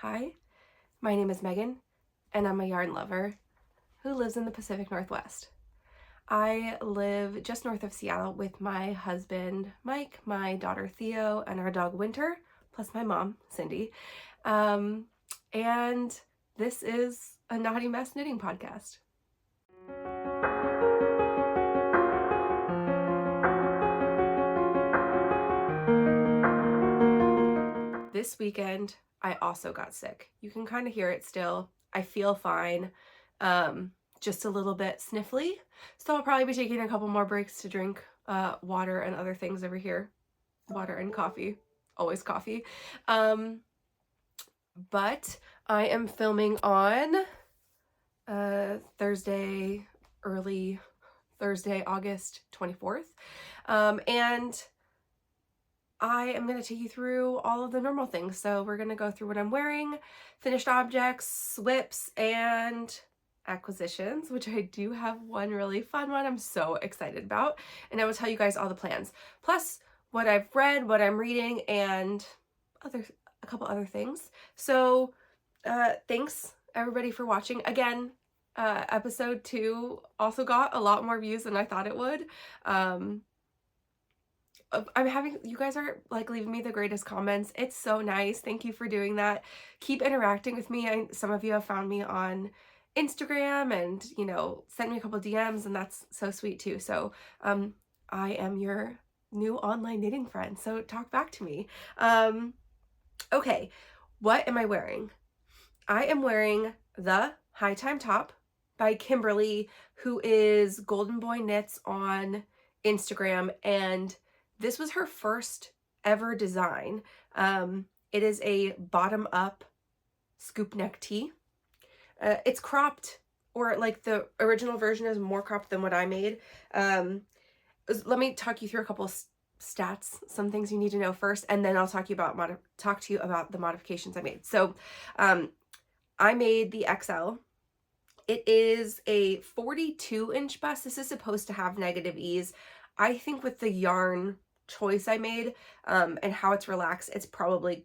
Hi, my name is Megan, and I'm a yarn lover who lives in the Pacific Northwest. I live just north of Seattle with my husband, Mike, my daughter, Theo, and our dog, Winter, plus my mom, Cindy. And this is a Naughty Mess Knitting podcast. This weekend, I also got sick. You can kind of hear it still. I feel fine, just a little bit sniffly. So I'll probably be taking a couple more breaks to drink water and other things over here. Water and coffee, always coffee. But I am filming on Thursday, early Thursday, August 24th. And I am going to take you through all of the normal things. So we're going to go through what I'm wearing, finished objects, whips, and acquisitions, which I do have one really fun one I'm so excited about. And I will tell you guys all the plans. Plus what I've read, what I'm reading, and a couple other things. So thanks everybody for watching. Again, episode 2 also got a lot more views than I thought it would. You guys are like leaving me the greatest comments. It's so nice. Thank you for doing that. Keep interacting with me. Some of you have found me on Instagram and, sent me a couple DMs, and that's so sweet too. So, I am your new online knitting friend. So talk back to me. Okay. What am I wearing? I am wearing the High Time Top by Kimberleigh, who is Golden Boy Knits on Instagram, and this was her first ever design. It is a bottom-up scoop neck tee. It's cropped, or like the original version is more cropped than what I made. Let me talk you through a couple stats, some things you need to know first, and then I'll talk to you about the modifications I made. So, I made the XL. It is a 42-inch bust. This is supposed to have negative ease. I think with the yarn choice I made and how it's relaxed, it's probably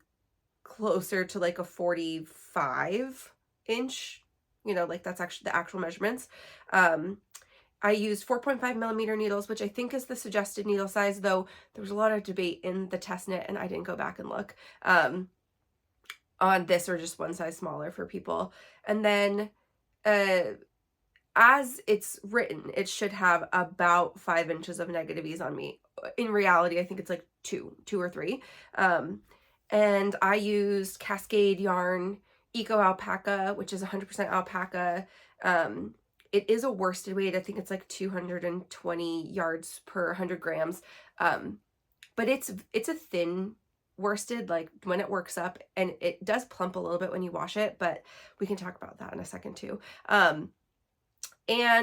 closer to like a 45-inch, like that's actually the actual measurements. I used 4.5 millimeter needles, which I think is the suggested needle size, though there was a lot of debate in the test knit and I didn't go back and look on this, or just one size smaller for people. And then as it's written, it should have about 5 inches of negative ease on me. In reality, I think it's like two or three. And I used Cascade yarn, Eco Alpaca, which is 100% alpaca. It is a worsted weight. I think it's like 220 yards per 100 grams. But it's a thin worsted, like when it works up, and it does plump a little bit when you wash it, but we can talk about that in a second too. And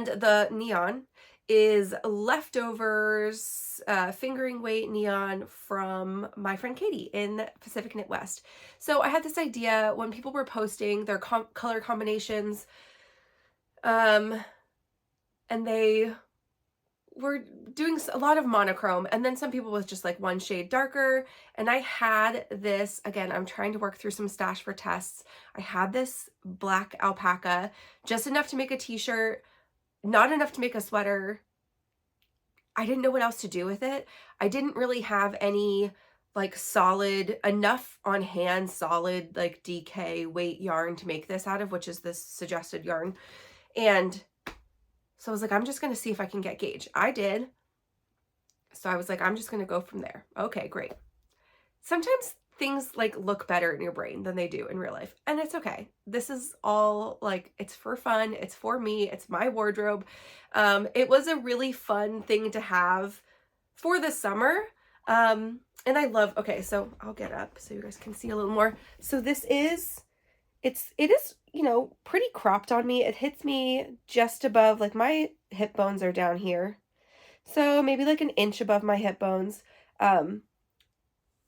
the neon is leftovers, fingering weight neon from my friend Katie in Pacific Knit West. So I had this idea when people were posting their color combinations, and they were doing a lot of monochrome, and then some people with just like one shade darker. And I had this, again, I'm trying to work through some stash for tests. I had this black alpaca, just enough to make a t-shirt, not enough to make a sweater. I didn't know what else to do with it. I didn't really have any like solid enough on hand, solid like DK weight yarn to make this out of, which is this suggested yarn. And so I was like, I'm just going to see if I can get gauge. I did. So I was like, I'm just going to go from there. Okay, great. Sometimes things like look better in your brain than they do in real life. And it's okay. This is all like, it's for fun. It's for me. It's my wardrobe. It was a really fun thing to have for the summer. And I love, okay, so I'll get up so you guys can see a little more. So this is, it is, pretty cropped on me. It hits me just above, like my hip bones are down here. So maybe like an inch above my hip bones.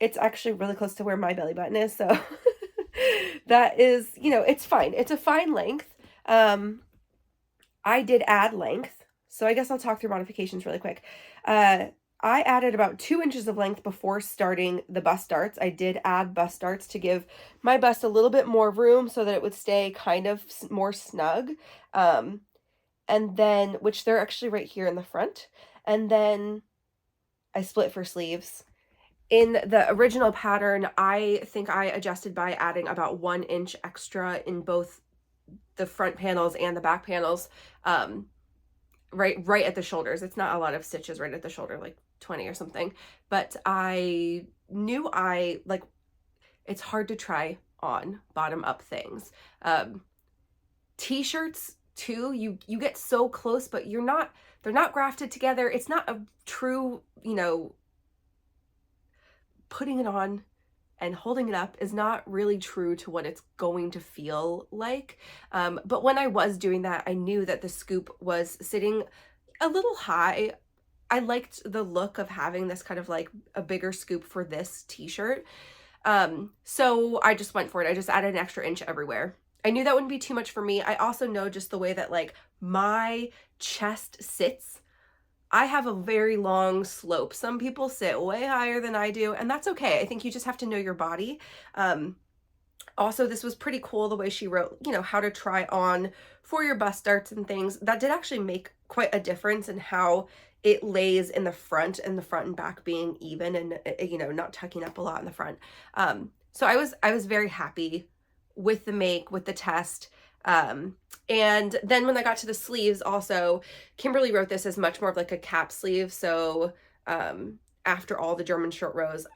It's actually really close to where my belly button is. So that is, it's fine. It's a fine length. I did add length. So I guess I'll talk through modifications really quick. I added about 2 inches of length before starting the bust darts. I did add bust darts to give my bust a little bit more room so that it would stay kind of more snug. Um, and then, which they're actually right here in the front. And then I split for sleeves. In the original pattern, I think I adjusted by adding about 1 inch extra in both the front panels and the back panels, right at the shoulders. It's not a lot of stitches right at the shoulder, like 20 or something. But I knew it's hard to try on bottom up things. T-shirts too, you get so close, but they're not grafted together. It's not a true, putting it on and holding it up is not really true to what it's going to feel like. But when I was doing that, I knew that the scoop was sitting a little high. I liked the look of having this kind of like a bigger scoop for this t-shirt. So I just went for it. I just added an extra inch everywhere. I knew that wouldn't be too much for me. I also know just the way that like my chest sits. I have a very long slope. Some people sit way higher than I do, and that's okay. I think you just have to know your body. Also, this was pretty cool the way she wrote, how to try on for your bust darts and things. That did actually make quite a difference in how it lays in the front, and the front and back being even and, not tucking up a lot in the front. So I was very happy with the make, with the test. And then when I got to the sleeves also, Kimberleigh wrote this as much more of like a cap sleeve. So, after all the German short rows,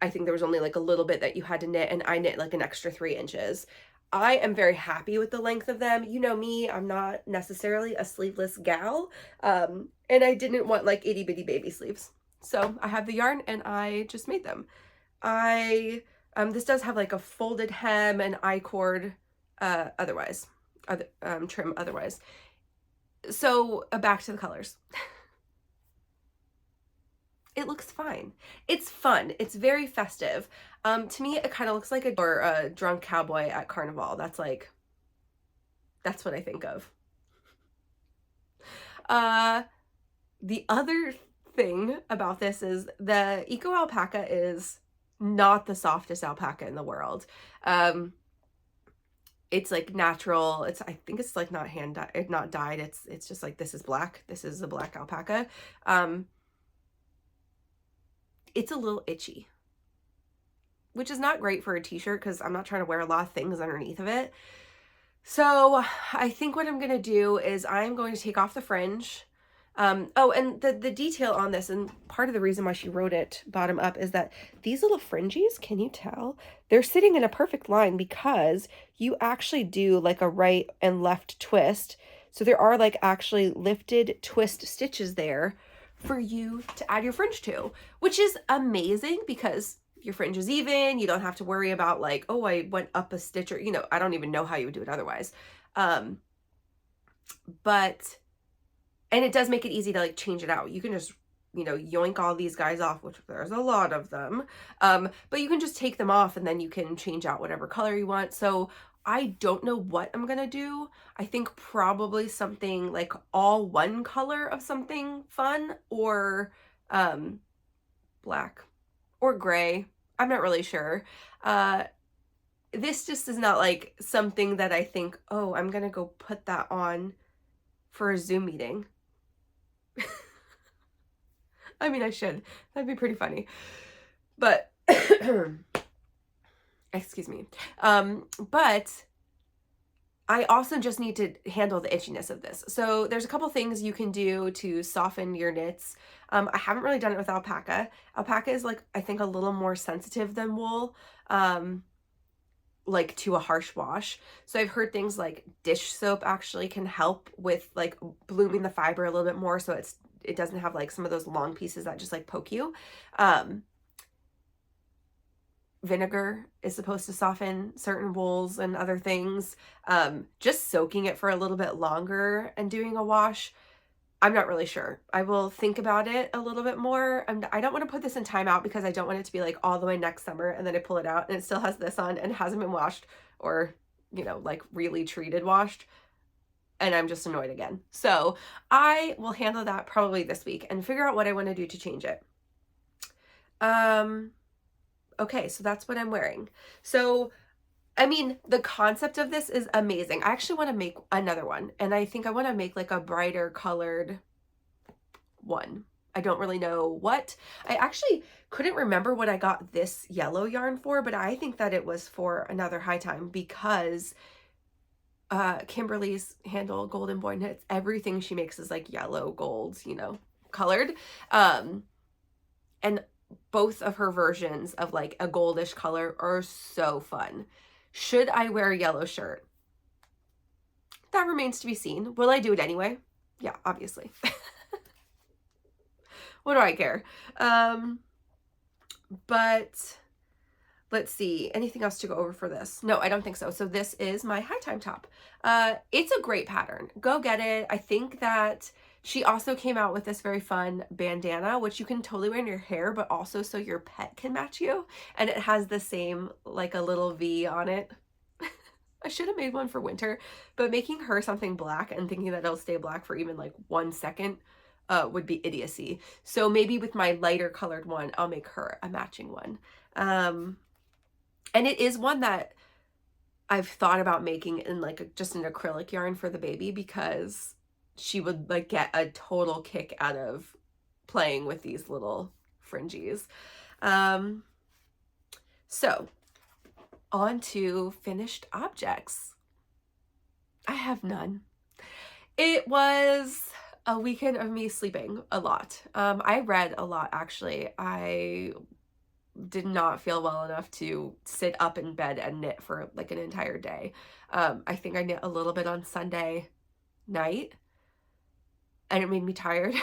I think there was only like a little bit that you had to knit, and I knit like an extra 3 inches. I am very happy with the length of them. You know me, I'm not necessarily a sleeveless gal. And I didn't want like itty bitty baby sleeves. So I have the yarn and I just made them. This does have like a folded hem and I-cord, trim otherwise. So back to the colors. It looks fine. It's fun. It's very festive. To me, it kind of looks like a drunk cowboy at Carnival. That's what I think of. The other thing about this is the Eco Alpaca is not the softest alpaca in the world. It's like natural. I think it's like not not dyed. It's just like, this is black. This is a black alpaca. It's a little itchy, which is not great for a t-shirt because I'm not trying to wear a lot of things underneath of it. So I think what I'm going to do is I'm going to take off the fringe. Oh, and the detail on this, and part of the reason why she wrote it bottom up, is that these little fringes, can you tell? They're sitting in a perfect line because you actually do like a right and left twist. So there are like actually lifted twist stitches there for you to add your fringe to, which is amazing because your fringe is even. You don't have to worry about like, oh, I went up a stitch, or, I don't even know how you would do it otherwise. And it does make it easy to like change it out. You can just, yoink all these guys off, which there's a lot of them. But you can just take them off and then you can change out whatever color you want. So I don't know what I'm going to do. I think probably something like all one color of something fun, or black or gray. I'm not really sure. This just is not like something that I think, oh, I'm going to go put that on for a Zoom meeting. I mean, I should. That'd be pretty funny. But, excuse me. But I also just need to handle the itchiness of this. So there's a couple things you can do to soften your knits. I haven't really done it with alpaca. Alpaca is like, I think, a little more sensitive than wool. Like to a harsh wash. So I've heard things like dish soap actually can help with like blooming the fiber a little bit more, so it doesn't have like some of those long pieces that just like poke you. Vinegar is supposed to soften certain wools and other things. Just soaking it for a little bit longer and doing a wash, I'm not really sure. I will think about it a little bit more. I don't want to put this in timeout because I don't want it to be like all the way next summer and then I pull it out and it still has this on and hasn't been washed or, like really treated washed. and I'm just annoyed again. So I will handle that probably this week and figure out what I want to do to change it. Okay, so that's what I'm wearing. So, I mean, the concept of this is amazing. I actually want to make another one, and I think I want to make like a brighter colored one. I don't really know what. I actually couldn't remember what I got this yellow yarn for, but I think that it was for another high time because Kimberleigh's handle Golden Boy Knits, everything she makes is like yellow gold, you know, colored. And both of her versions of like a goldish color are so fun. Should I wear a yellow shirt? That remains to be seen. Will I do it anyway? Yeah, obviously. What do I care? But let's see, anything else to go over for this? No, I don't think so. So this is my high time top. It's a great pattern. Go get it. I think that she also came out with this very fun bandana, which you can totally wear in your hair, but also so your pet can match you. And it has the same, like a little V on it. I should have made one for winter, but making her something black and thinking that it'll stay black for even like 1 second would be idiocy. So maybe with my lighter colored one, I'll make her a matching one. And it is one that I've thought about making in like just an acrylic yarn for the baby because she would like get a total kick out of playing with these little fringies. So on to finished objects. I have none. It was a weekend of me sleeping a lot. I read a lot, actually. I did not feel well enough to sit up in bed and knit for like an entire day. I think I knit a little bit on Sunday night and it made me tired.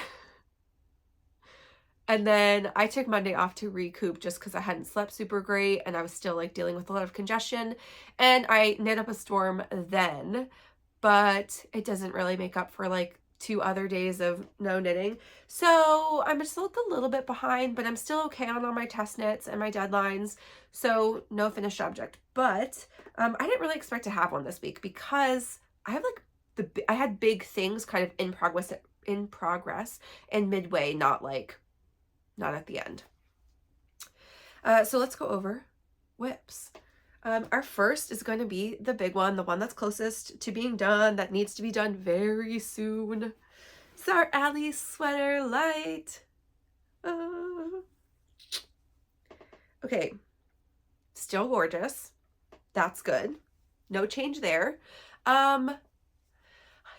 And then I took Monday off to recoup just because I hadn't slept super great and I was still like dealing with a lot of congestion. And I knit up a storm then, but it doesn't really make up for like 2 other days of no knitting. So I'm just like a little bit behind, but I'm still okay on all my test knits and my deadlines. So no finished object. But I didn't really expect to have one this week because I have like I had big things kind of in progress and midway, not at the end. So let's go over whips. Our first is going to be the big one, the one that's closest to being done, that needs to be done very soon. It's our Allie sweater light. Okay, still gorgeous. That's good. No change there. I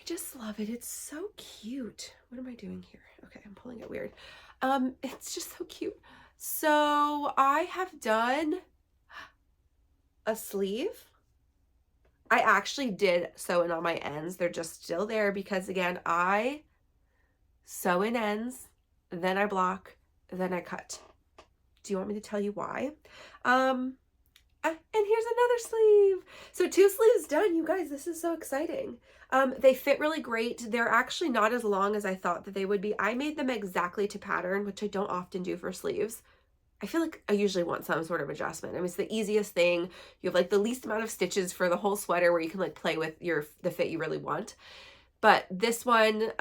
just love it. It's so cute. What am I doing here? Okay, I'm pulling it weird. It's just so cute. So I have done a sleeve. I actually did sew in on my ends. They're just still there because again, I sew in ends, then I block, then I cut. Do you want me to tell you why? And here's another sleeve. So 2 sleeves done, you guys. This is so exciting. They fit really great. They're actually not as long as I thought that they would be. I made them exactly to pattern, which I don't often do for sleeves. I feel like I usually want some sort of adjustment. I mean, it's the easiest thing. You have like the least amount of stitches for the whole sweater where you can like play with the fit you really want. But this one,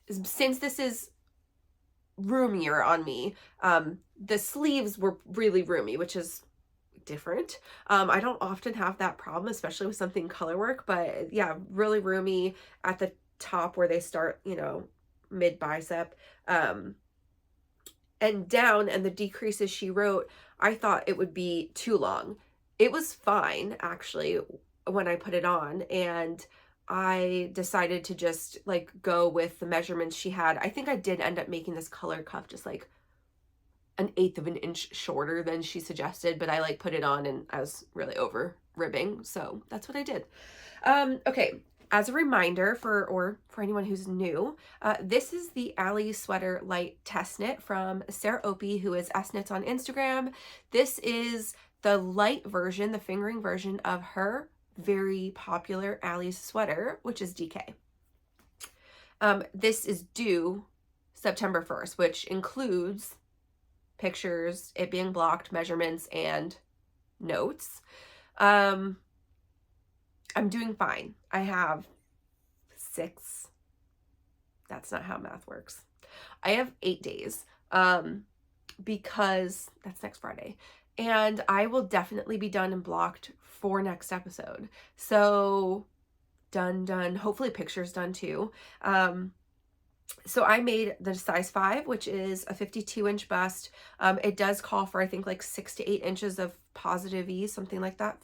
since this is roomier on me, the sleeves were really roomy, which is different. I don't often have that problem, especially with something color work, but yeah, really roomy at the top where they start, you know, mid bicep, and down, and the decreases she wrote, I thought it would be too long. It was fine actually when I put it on, and I decided to just like go with the measurements she had. I think I did end up making this collar cuff just like 1/8 of an inch shorter than she suggested, but I like put it on and I was really over ribbing, so that's what I did. Okay, as a reminder for anyone who's new, this is the Allie Sweater Light Test Knit from Sarah Opie, who is sknits on Instagram. This is the light version, the fingering version of her very popular Allie's sweater, which is DK. This is due September 1st, which includes pictures, it being blocked, measurements, and notes. I'm doing fine. I have 6. That's not how math works. I have 8 days, because that's next Friday. And I will definitely be done and blocked for next episode. So done. Hopefully pictures done too. So I made the size 5, which is a 52-inch bust. It does call for, I think, like 6 to 8 inches of positive E, something like that.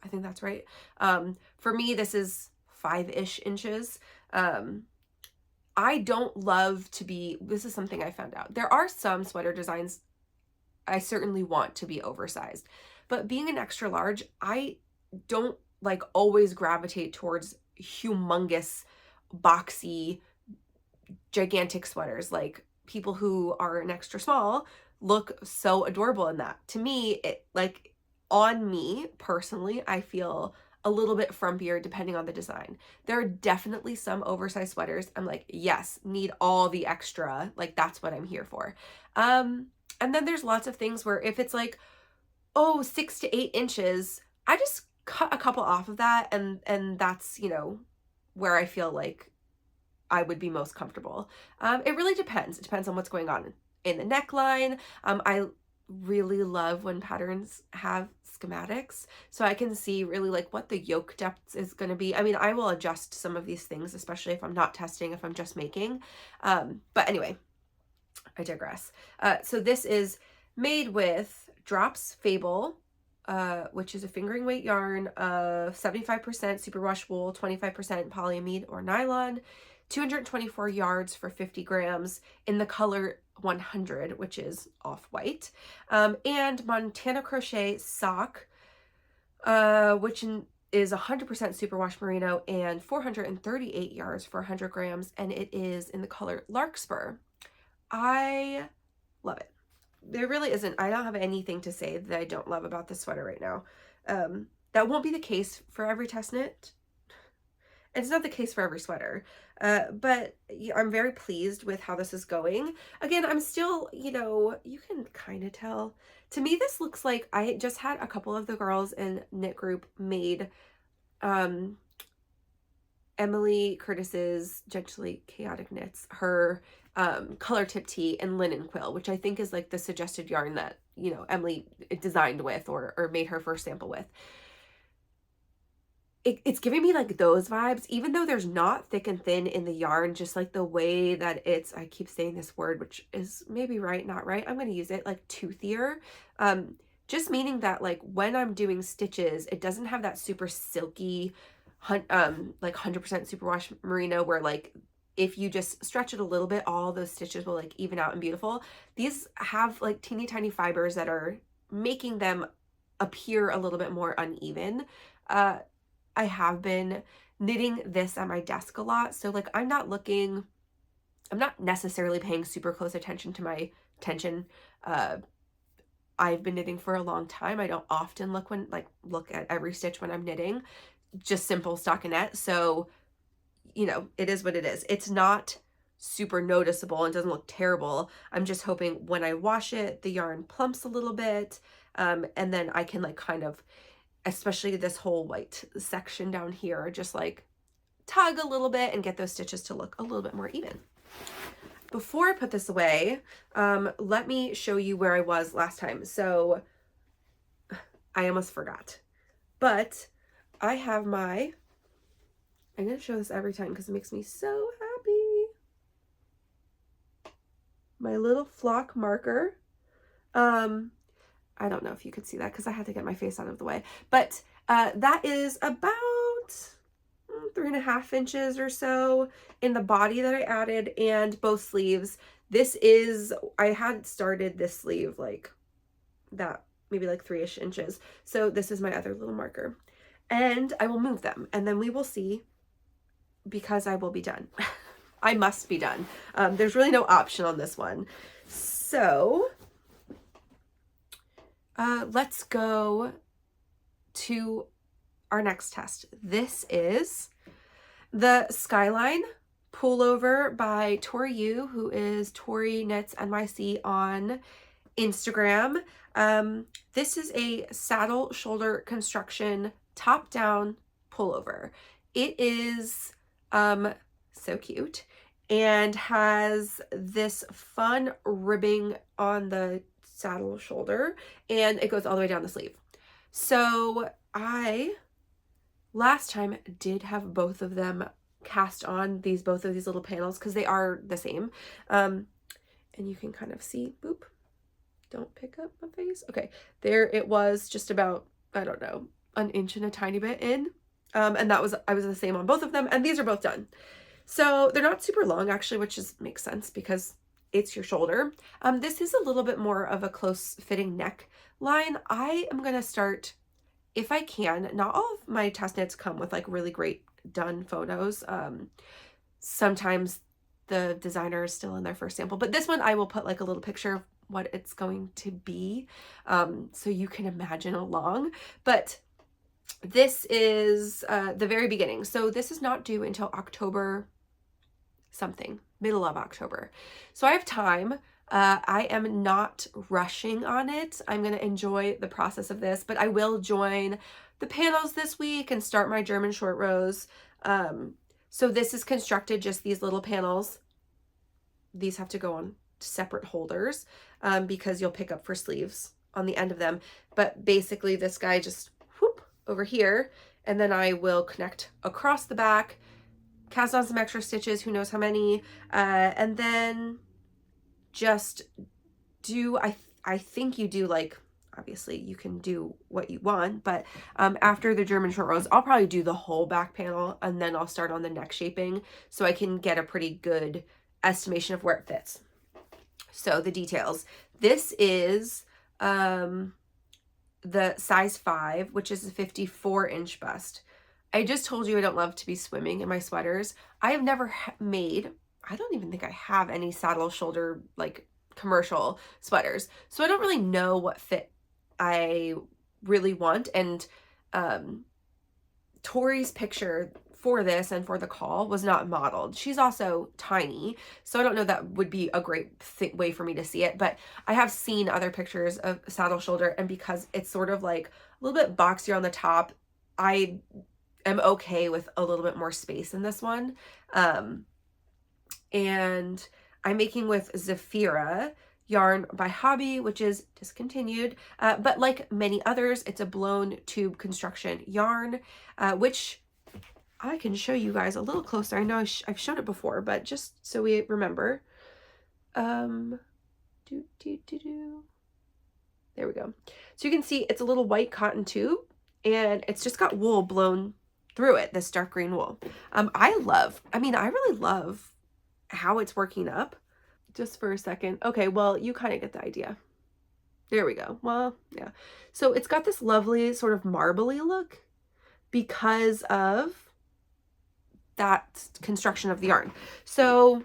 I think that's right. For me, this is 5-ish inches. I don't love to be, this is something I found out. There are some sweater designs I certainly want to be oversized, but being an extra large, I don't like always gravitate towards humongous, boxy, gigantic sweaters. Like people who are an extra small look so adorable in that. To me, it like on me personally, I feel a little bit frumpier depending on the design. There are definitely some oversized sweaters I'm like, yes, need all the extra, like that's what I'm here for. And then there's lots of things where if it's like, oh, 6 to 8 inches, I just cut a couple off of that, and that's, you know, where I feel like I would be most comfortable. It really depends. It depends on what's going on in the neckline. I really love when patterns have schematics, so I can see really like what the yoke depth is going to be. I mean, I will adjust some of these things, especially if I'm not testing, if I'm just making. But anyway, I digress. So this is made with Drops Fable, which is a fingering weight yarn of 75% superwash wool, 25% polyamide or nylon, 224 yards for 50 grams in the color 100, which is off-white, and Montana Crochet sock, which is 100% superwash merino and 438 yards for 100 grams, and it is in the color Larkspur. I love it. There really isn't, I don't have anything to say that I don't love about this sweater right now. That won't be the case for every test knit. It's not the case for every sweater, but I'm very pleased with how this is going. Again, I'm still, you know, you can kind of tell. To me, this looks like I just had a couple of the girls in knit group made Emily Curtis's Gently Chaotic Knits, her color tip tee and linen quill, which I think is like the suggested yarn that, you know, Emily designed with or made her first sample with. It's giving me like those vibes, even though there's not thick and thin in the yarn, just like the way that it's, I keep saying this word, which is maybe right, not right, I'm going to use it, like toothier. Just meaning that like when I'm doing stitches, it doesn't have that super silky, like 100% superwash merino where like if you just stretch it a little bit, all those stitches will like even out and beautiful. These have like teeny tiny fibers that are making them appear a little bit more uneven. I have been knitting this at my desk a lot, so like I'm not necessarily paying super close attention to my tension. I've been knitting for a long time. I don't often look at every stitch when I'm knitting, just simple stockinette. So, you know, it is what it is. It's not super noticeable and doesn't look terrible. I'm just hoping when I wash it, the yarn plumps a little bit, and then I can like kind of, especially this whole white section down here, just like tug a little bit and get those stitches to look a little bit more even. Before I put this away, let me show you where I was last time. So I almost forgot, but I have I'm going to show this every time because it makes me so happy. My little flock marker. I don't know if you could see that because I had to get my face out of the way, but that is about 3.5 inches or so in the body that I added, and both sleeves. This is, I had started this sleeve like that, maybe like 3-ish inches. So this is my other little marker, and I will move them and then we will see, because I will be done. I must be done. There's really no option on this one. So let's go to our next test. This is the Skyline Pullover by Tori Yu, who is Tori Knits NYC on Instagram. This is a saddle shoulder construction top down pullover. It is So cute. And has this fun ribbing on the saddle shoulder, and it goes all the way down the sleeve. So I last time did have both of them cast on both of these little panels because they are the same. And you can kind of see, boop, don't pick up my face. Okay, there it was, just about, I don't know, an inch and a tiny bit in. And I was the same on both of them, and these are both done. So they're not super long actually, which makes sense because it's your shoulder. This is a little bit more of a close fitting neck line. I am going to start, if I can, not all of my test knits come with like really great done photos. Sometimes the designer is still in their first sample, but this one I will put like a little picture of what it's going to be, so you can imagine along. But this is the very beginning. So this is not due until October something, middle of October. So I have time. I am not rushing on it. I'm going to enjoy the process of this, but I will join the panels this week and start my German short rows. So this is constructed just these little panels. These have to go on separate holders because you'll pick up for sleeves on the end of them. But basically this guy just whoop over here, and then I will connect across the back, cast on some extra stitches, who knows how many, and then just do, I think you do, like, obviously you can do what you want, but after the German short rows, I'll probably do the whole back panel, and then I'll start on the neck shaping so I can get a pretty good estimation of where it fits. So the details. This is the size 5, which is a 54-inch bust. I just told you I don't love to be swimming in my sweaters. I have never made, I don't even think I have any saddle shoulder like commercial sweaters. So I don't really know what fit I really want. And Tori's picture for this and for the call was not modeled. She's also tiny, so I don't know that would be a great way for me to see it, but I have seen other pictures of saddle shoulder, and because it's sort of like a little bit boxier on the top, I am okay with a little bit more space in this one. And I'm making with Zafira yarn by Hobbii, which is discontinued, but like many others, it's a blown tube construction yarn, which I can show you guys a little closer. I know I've shown it before, but just so we remember. There we go. So you can see it's a little white cotton tube, and it's just got wool blown through it, this dark green wool. I really love how it's working up. Just for a second. Okay, well, you kind of get the idea. There we go. Well, yeah. So it's got this lovely sort of marbly look because of that construction of the yarn. So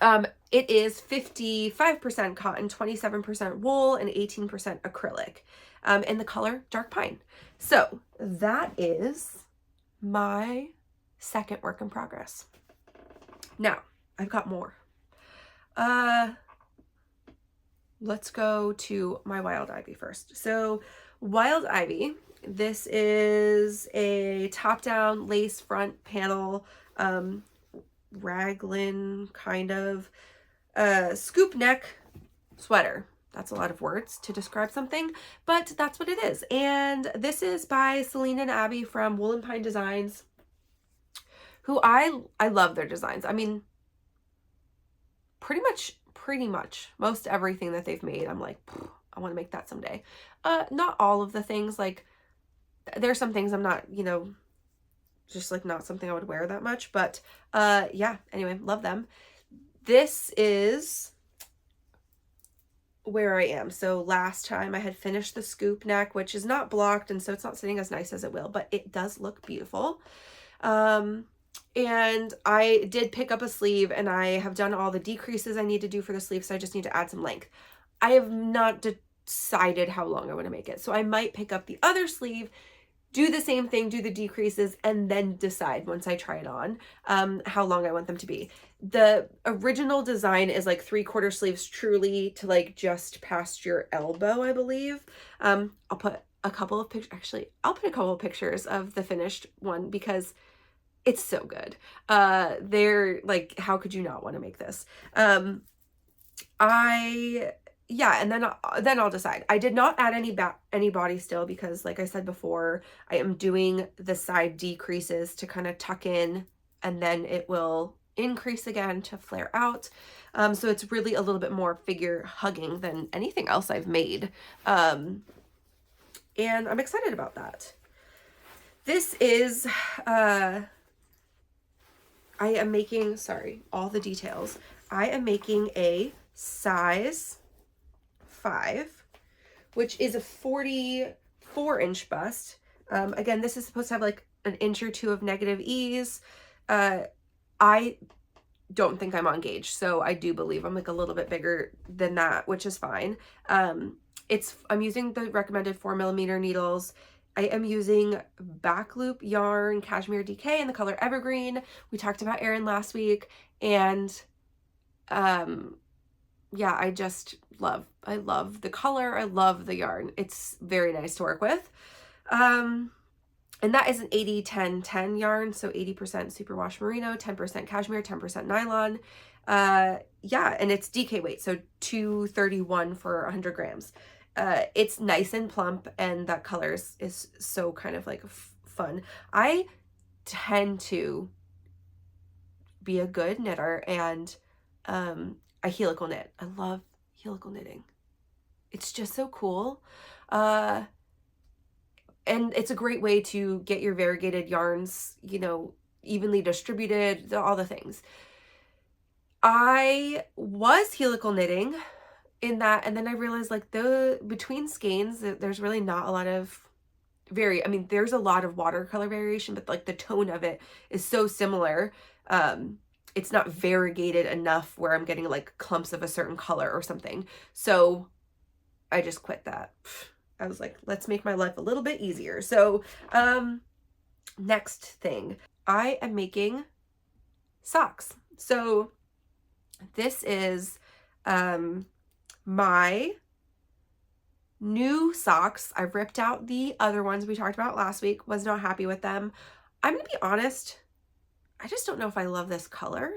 it is 55% cotton, 27% wool, and 18% acrylic, and the color dark pine. So that is my second work in progress. Now I've got more. Let's go to my Wild Ivy first. So Wild Ivy, this is a top-down lace front panel, raglan kind of scoop neck sweater. That's a lot of words to describe something, but that's what it is. And this is by Celine and Abby from Wool and Pine Designs, who I love their designs. I mean, pretty much most everything that they've made, I'm like, I want to make that someday. Not all of the things, like there's some things I'm not, just like not something I would wear that much, but yeah, anyway, love them. This is where I am. So last time I had finished the scoop neck, which is not blocked, and so it's not sitting as nice as it will, but it does look beautiful. And I did pick up a sleeve, and I have done all the decreases I need to do for the sleeve, so I just need to add some length. I have not decided how long I want to make it, so I might pick up the other sleeve, do the same thing, do the decreases, and then decide once I try it on how long I want them to be. The original design is like 3/4 sleeves truly to like just past your elbow, I believe. I'll put a couple of pictures, actually, I'll put a couple of pictures of the finished one because It's so good. They're like, how could you not want to make this? Yeah, and then I'll decide. I did not add any body still because, like I said before, I am doing the side decreases to kind of tuck in, and then it will increase again to flare out. So it's really a little bit more figure hugging than anything else I've made. And I'm excited about that. This is, I am making, sorry, all the details. I am making a size 5, which is a 44-inch bust. Again, this is supposed to have like an inch or two of negative ease. I don't think I'm on gauge, so I do believe I'm like a little bit bigger than that, which is fine. I'm using the recommended 4mm needles. I am using back loop yarn, Cashmere DK in the color Evergreen. We talked about Erin last week, and yeah, I love the color. I love the yarn. It's very nice to work with. And that is an 80-10-10 yarn. So 80% superwash merino, 10% cashmere, 10% nylon. Yeah, and it's DK weight. So 231 for 100 grams. It's nice and plump, and that color is so kind of like fun. I tend to be a good knitter, and I helical knit. I love helical knitting. It's just so cool. And it's a great way to get your variegated yarns, you know, evenly distributed, all the things. I was helical knitting in that, and then I realized like between skeins, there's really not a lot of I mean, there's a lot of watercolor variation, but like the tone of it is so similar. It's not variegated enough where I'm getting like clumps of a certain color or something. So I just quit that. I was like, let's make my life a little bit easier. So next thing, I am making socks. So this is my new socks. I ripped out the other ones we talked about last week, was not happy with them. I'm gonna be honest, I just don't know if I love this color.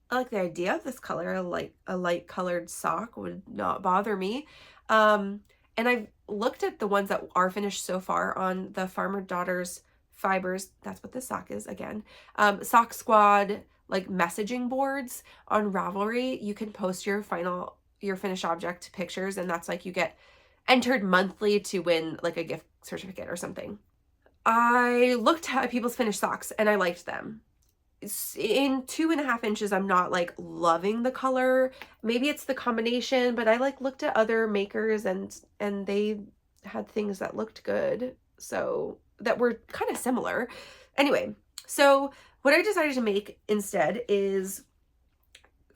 I like the idea of this color. Like a light colored sock would not bother me. And I've looked at the ones that are finished so far on the Farmer Daughters Fibers. That's what this sock is again. Sock Squad like messaging boards on Ravelry. You can post your finished object pictures, and that's like you get entered monthly to win like a gift certificate or something. I looked at people's finished socks and I liked them. In 2.5 inches, I'm not like loving the color. Maybe it's the combination, but I like looked at other makers and they had things that looked good, so that were kind of similar. Anyway, so what I decided to make instead is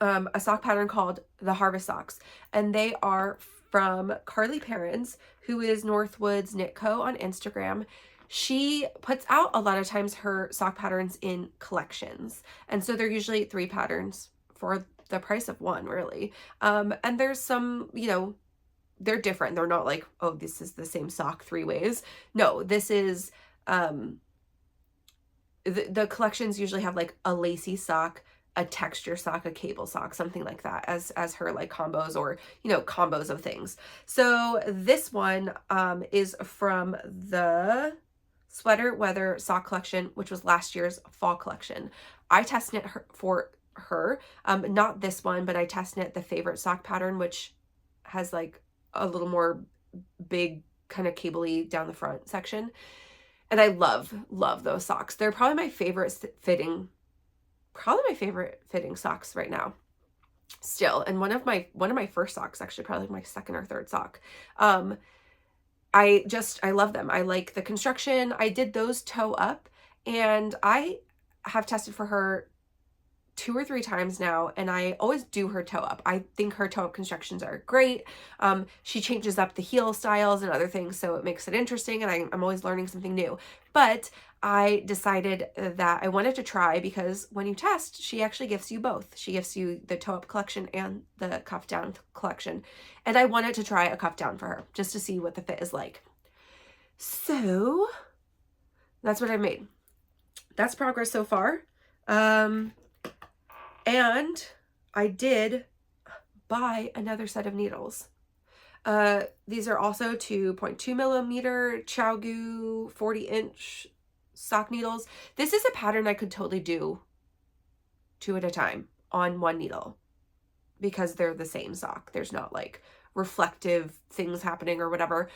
a sock pattern called the Harvest Socks, and they are from Carly Perrins, who is Northwoods Knit Co on Instagram. She puts out a lot of times her sock patterns in collections, and so they're usually 3 patterns for the price of 1, really. And there's some, you know, they're different. They're not like, oh, this is the same sock 3 ways. No, this is the collections usually have like a lacy sock, a texture sock, a cable sock, something like that as her like combos, or, you know, combos of things. So this one is from the Sweater Weather sock collection, which was last year's fall collection. I test knit for her, not this one, but I test knit the favorite sock pattern, which has like a little more big kind of cable-y down the front section. And I love those socks. They're probably my favorite fitting socks right now still. And one of my first socks, actually probably my second or third sock. I love them. I like the construction. I did those toe up, and I have tested for her 2 or 3 times now, and I always do her toe up. I think her toe up constructions are great. She changes up the heel styles and other things, so it makes it interesting, and I'm always learning something new. But I decided that I wanted to try, because when you test, she actually gives you both. She gives you the toe up collection and the cuff down collection. And I wanted to try a cuff down for her just to see what the fit is like. So that's what I made. that's progress so far. And I did buy another set of needles. These are also 2.2 millimeter Chow 40-inch sock needles. This is a pattern I could totally do 2 at a time on one needle because they're the same sock. There's not like reflective things happening or whatever.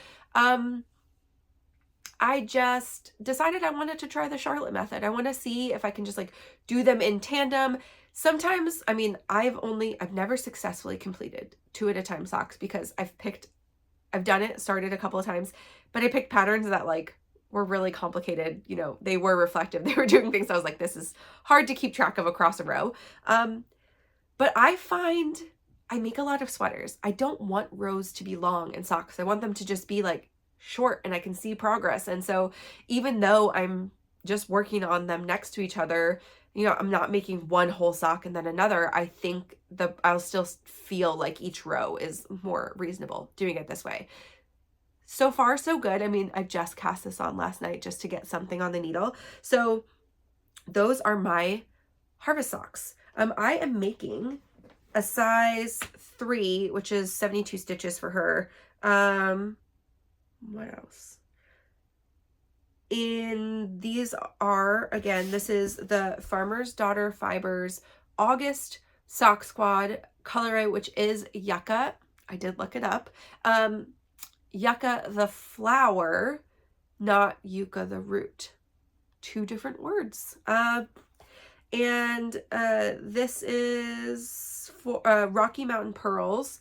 I just decided I wanted to try the Charlotte method. I want to see if I can just like do them in tandem. Sometimes, I mean, I've never successfully completed 2 at a time socks because I've done it, started a couple of times, but I picked patterns that like were really complicated. You know, they were reflective. They were doing things. I was like, this is hard to keep track of across a row. But I find I make a lot of sweaters. I don't want rows to be long in socks. I want them to just be like short and I can see progress. And so even though I'm just working on them next to each other, you know, I'm not making one whole sock and then another. I think I'll still feel like each row is more reasonable doing it this way. So far, so good. I mean, I just cast this on last night just to get something on the needle. So those are my harvest socks. I am making a size 3, which is 72 stitches for her. What else? These are, again, this is the Farmer's Daughter Fibers August Sock Squad colorway, which is Yucca. I did look it up. Yucca the flower, not Yucca the root. 2 different words. And this is for Rocky Mountain Purls,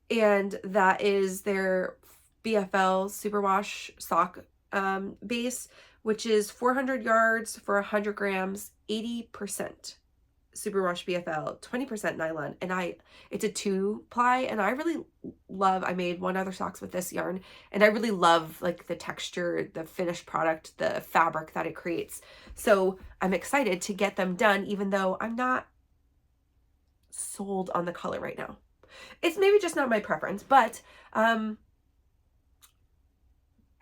and that is their BFL Superwash sock base, which is 400 yards for 100 grams, 80% Superwash BFL, 20% nylon, and it's a 2-ply, and I really love, I made one other socks with this yarn, and I really love like the texture, the finished product, the fabric that it creates. So I'm excited to get them done, even though I'm not sold on the color right now. It's maybe just not my preference, but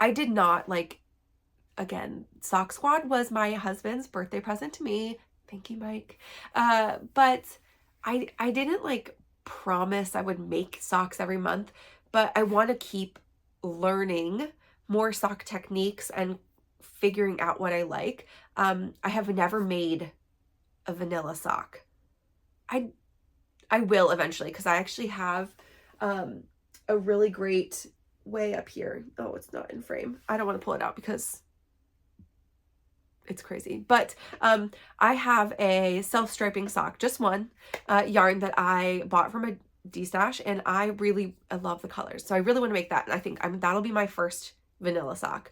I did not like, again, Sock Squad was my husband's birthday present to me. Thank you, Mike. But I didn't like promise I would make socks every month, but I want to keep learning more sock techniques and figuring out what I like. I have never made a vanilla sock. I will eventually, because I actually have a really great way up here. Oh, it's not in frame. I don't want to pull it out because it's crazy. But I have a self-striping sock, just one yarn that I bought from a D-stash, and I love the colors. So I really want to make that. And I think that'll be my first vanilla sock.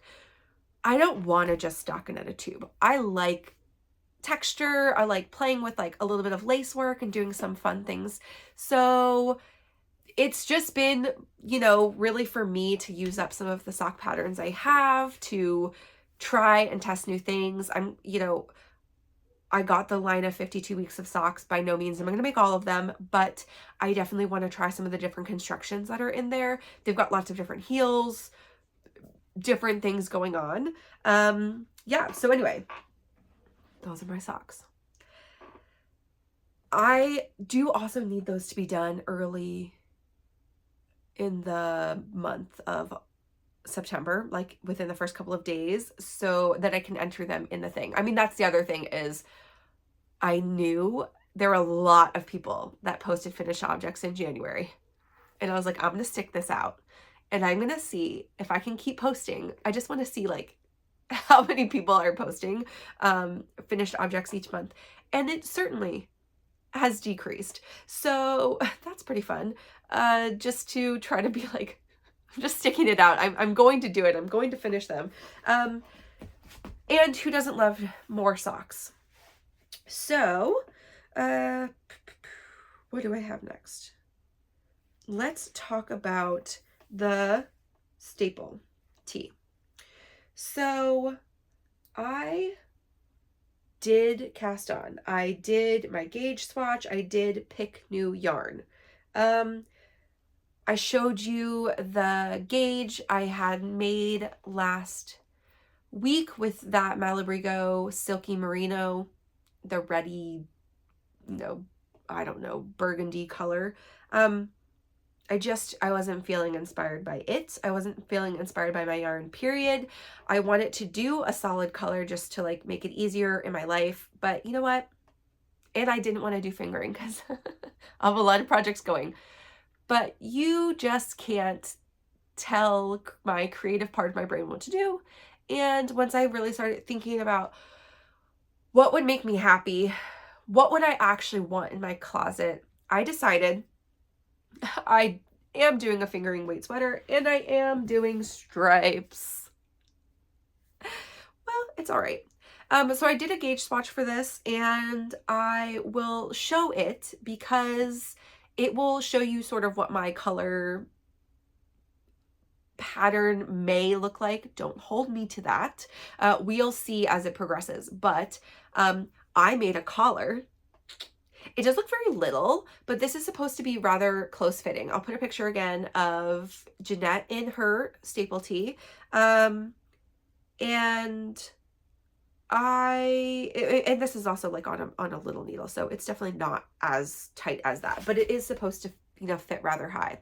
I don't want to just stockinette a tube. I like texture. I like playing with like a little bit of lace work and doing some fun things. So it's just been, you know, really for me to use up some of the sock patterns I have, to try and test new things. I got the line of 52 weeks of socks. By no means am I going to make all of them, but I definitely want to try some of the different constructions that are in there. They've got lots of different heels, different things going on. Yeah, so anyway, those are my socks. I do also need those to be done early in the month of September, like within the first couple of days, so that I can enter them in the thing. I mean, that's the other thing, is I knew there were a lot of people that posted finished objects in January, and I was like, I'm gonna stick this out and I'm gonna see if I can keep posting. I just want to see like how many people are posting finished objects each month, and it certainly has decreased. So that's pretty fun. Just to try to be like, I'm just sticking it out. I'm going to do it. I'm going to finish them. And who doesn't love more socks? So, what do I have next? Let's talk about the staple tee. So I did cast on. I did my gauge swatch. I did pick new yarn. I showed you the gauge I had made last week with that Malabrigo Silky Merino, the reddy, I don't know, burgundy color. I wasn't feeling inspired by it. I wasn't feeling inspired by my yarn, period. I wanted to do a solid color just to like make it easier in my life. But you know what? And I didn't want to do fingering because I have a lot of projects going. But you just can't tell my creative part of my brain what to do. And once I really started thinking about what would make me happy, what would I actually want in my closet, I decided I am doing a fingering weight sweater and I am doing stripes. Well, it's all right. So I did a gauge swatch for this and I will show it because it will show you sort of what my color pattern may look like. Don't hold me to that. We'll see as it progresses, but I made a collar. It does look very little, but this is supposed to be rather close fitting. I'll put a picture again of Jeanette in her staple tee. And this is also like on a little needle, so it's definitely not as tight as that, but it is supposed to, fit rather high.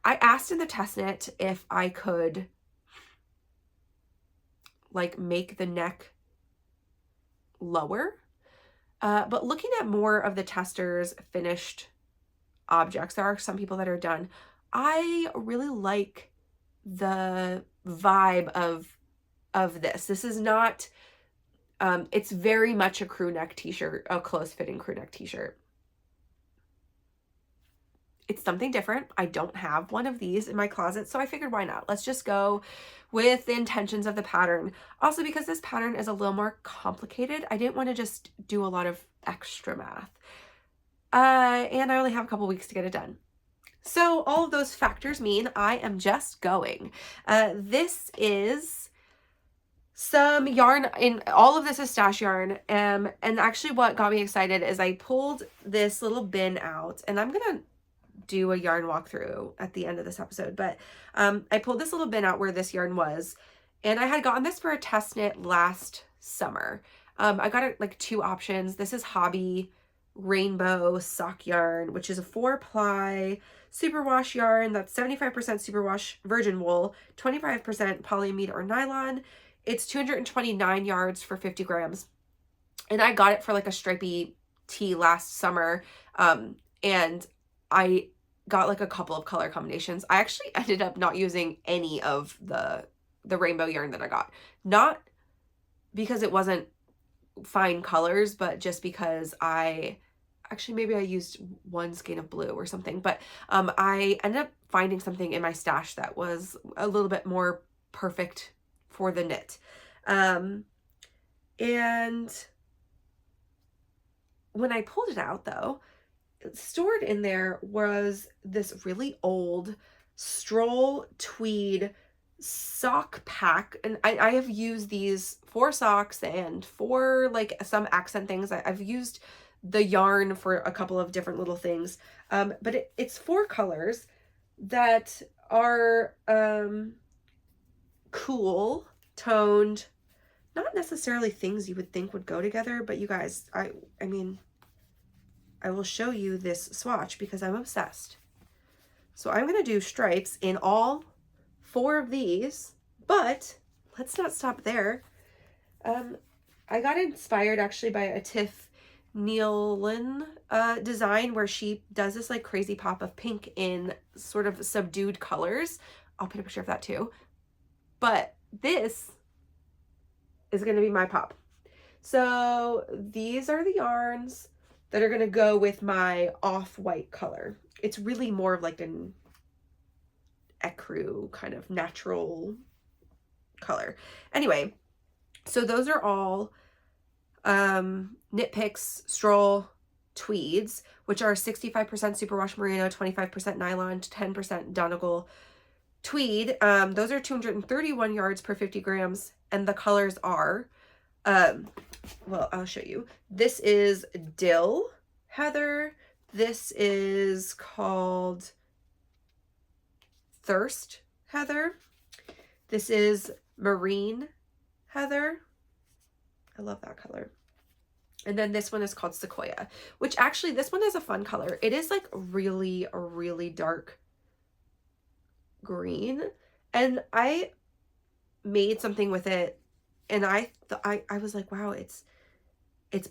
I asked in the test knit if I could like make the neck lower. But looking at more of the testers' finished objects, there are some people that are done. I really like the vibe of this. This is not, it's very much a crew neck t-shirt, a close fitting crew neck t-shirt. It's something different. I don't have one of these in my closet, so I figured why not? Let's just go with the intentions of the pattern. Also, because this pattern is a little more complicated, I didn't want to just do a lot of extra math. And I only have a couple weeks to get it done. So all of those factors mean I am just going. This is some yarn, in all of this is stash yarn. And actually what got me excited is I pulled this little bin out, and I'm going to do a yarn walkthrough at the end of this episode, but I pulled this little bin out where this yarn was, and I had gotten this for a test knit last summer. I got it like 2 options. This is Hobbii Rainbow Sock Yarn, which is a 4-ply superwash yarn that's 75% superwash virgin wool, 25% polyamide or nylon. It's 229 yards for 50 grams. And I got it for like a stripy tee last summer. And I got like a couple of color combinations. I actually ended up not using any of the rainbow yarn that I got. Not because it wasn't fine colors, but just because maybe I used one skein of blue or something. But I ended up finding something in my stash that was a little bit more perfect for the knit. And when I pulled it out though, stored in there was this really old Stroll Tweed sock pack, and I have used these for socks and for like some accent things. I've used the yarn for a couple of different little things, but it's 4 colors that are cool toned, not necessarily things you would think would go together, but you guys, I mean, I will show you this swatch because I'm obsessed. So I'm going to do stripes in all 4 of these, but let's not stop there. I got inspired actually by a Tiff Nealon design where she does this like crazy pop of pink in sort of subdued colors. I'll put a picture of that too. But this is going to be my pop. So these are the yarns that are going to go with my off-white color. It's really more of like an ecru kind of natural color. Anyway, so those are all Knit Picks Stroll Tweeds, which are 65% superwash merino, 25% nylon, 10% Donegal tweed. Those are 231 yards per 50 grams, and the colors are well, I'll show you. This is Dill Heather. This is called Thirst Heather. This is Marine Heather. I love that color. And then this one is called Sequoia, which actually, this one is a fun color. It is like really, really dark green. And I made something with it, and I was like, wow, it's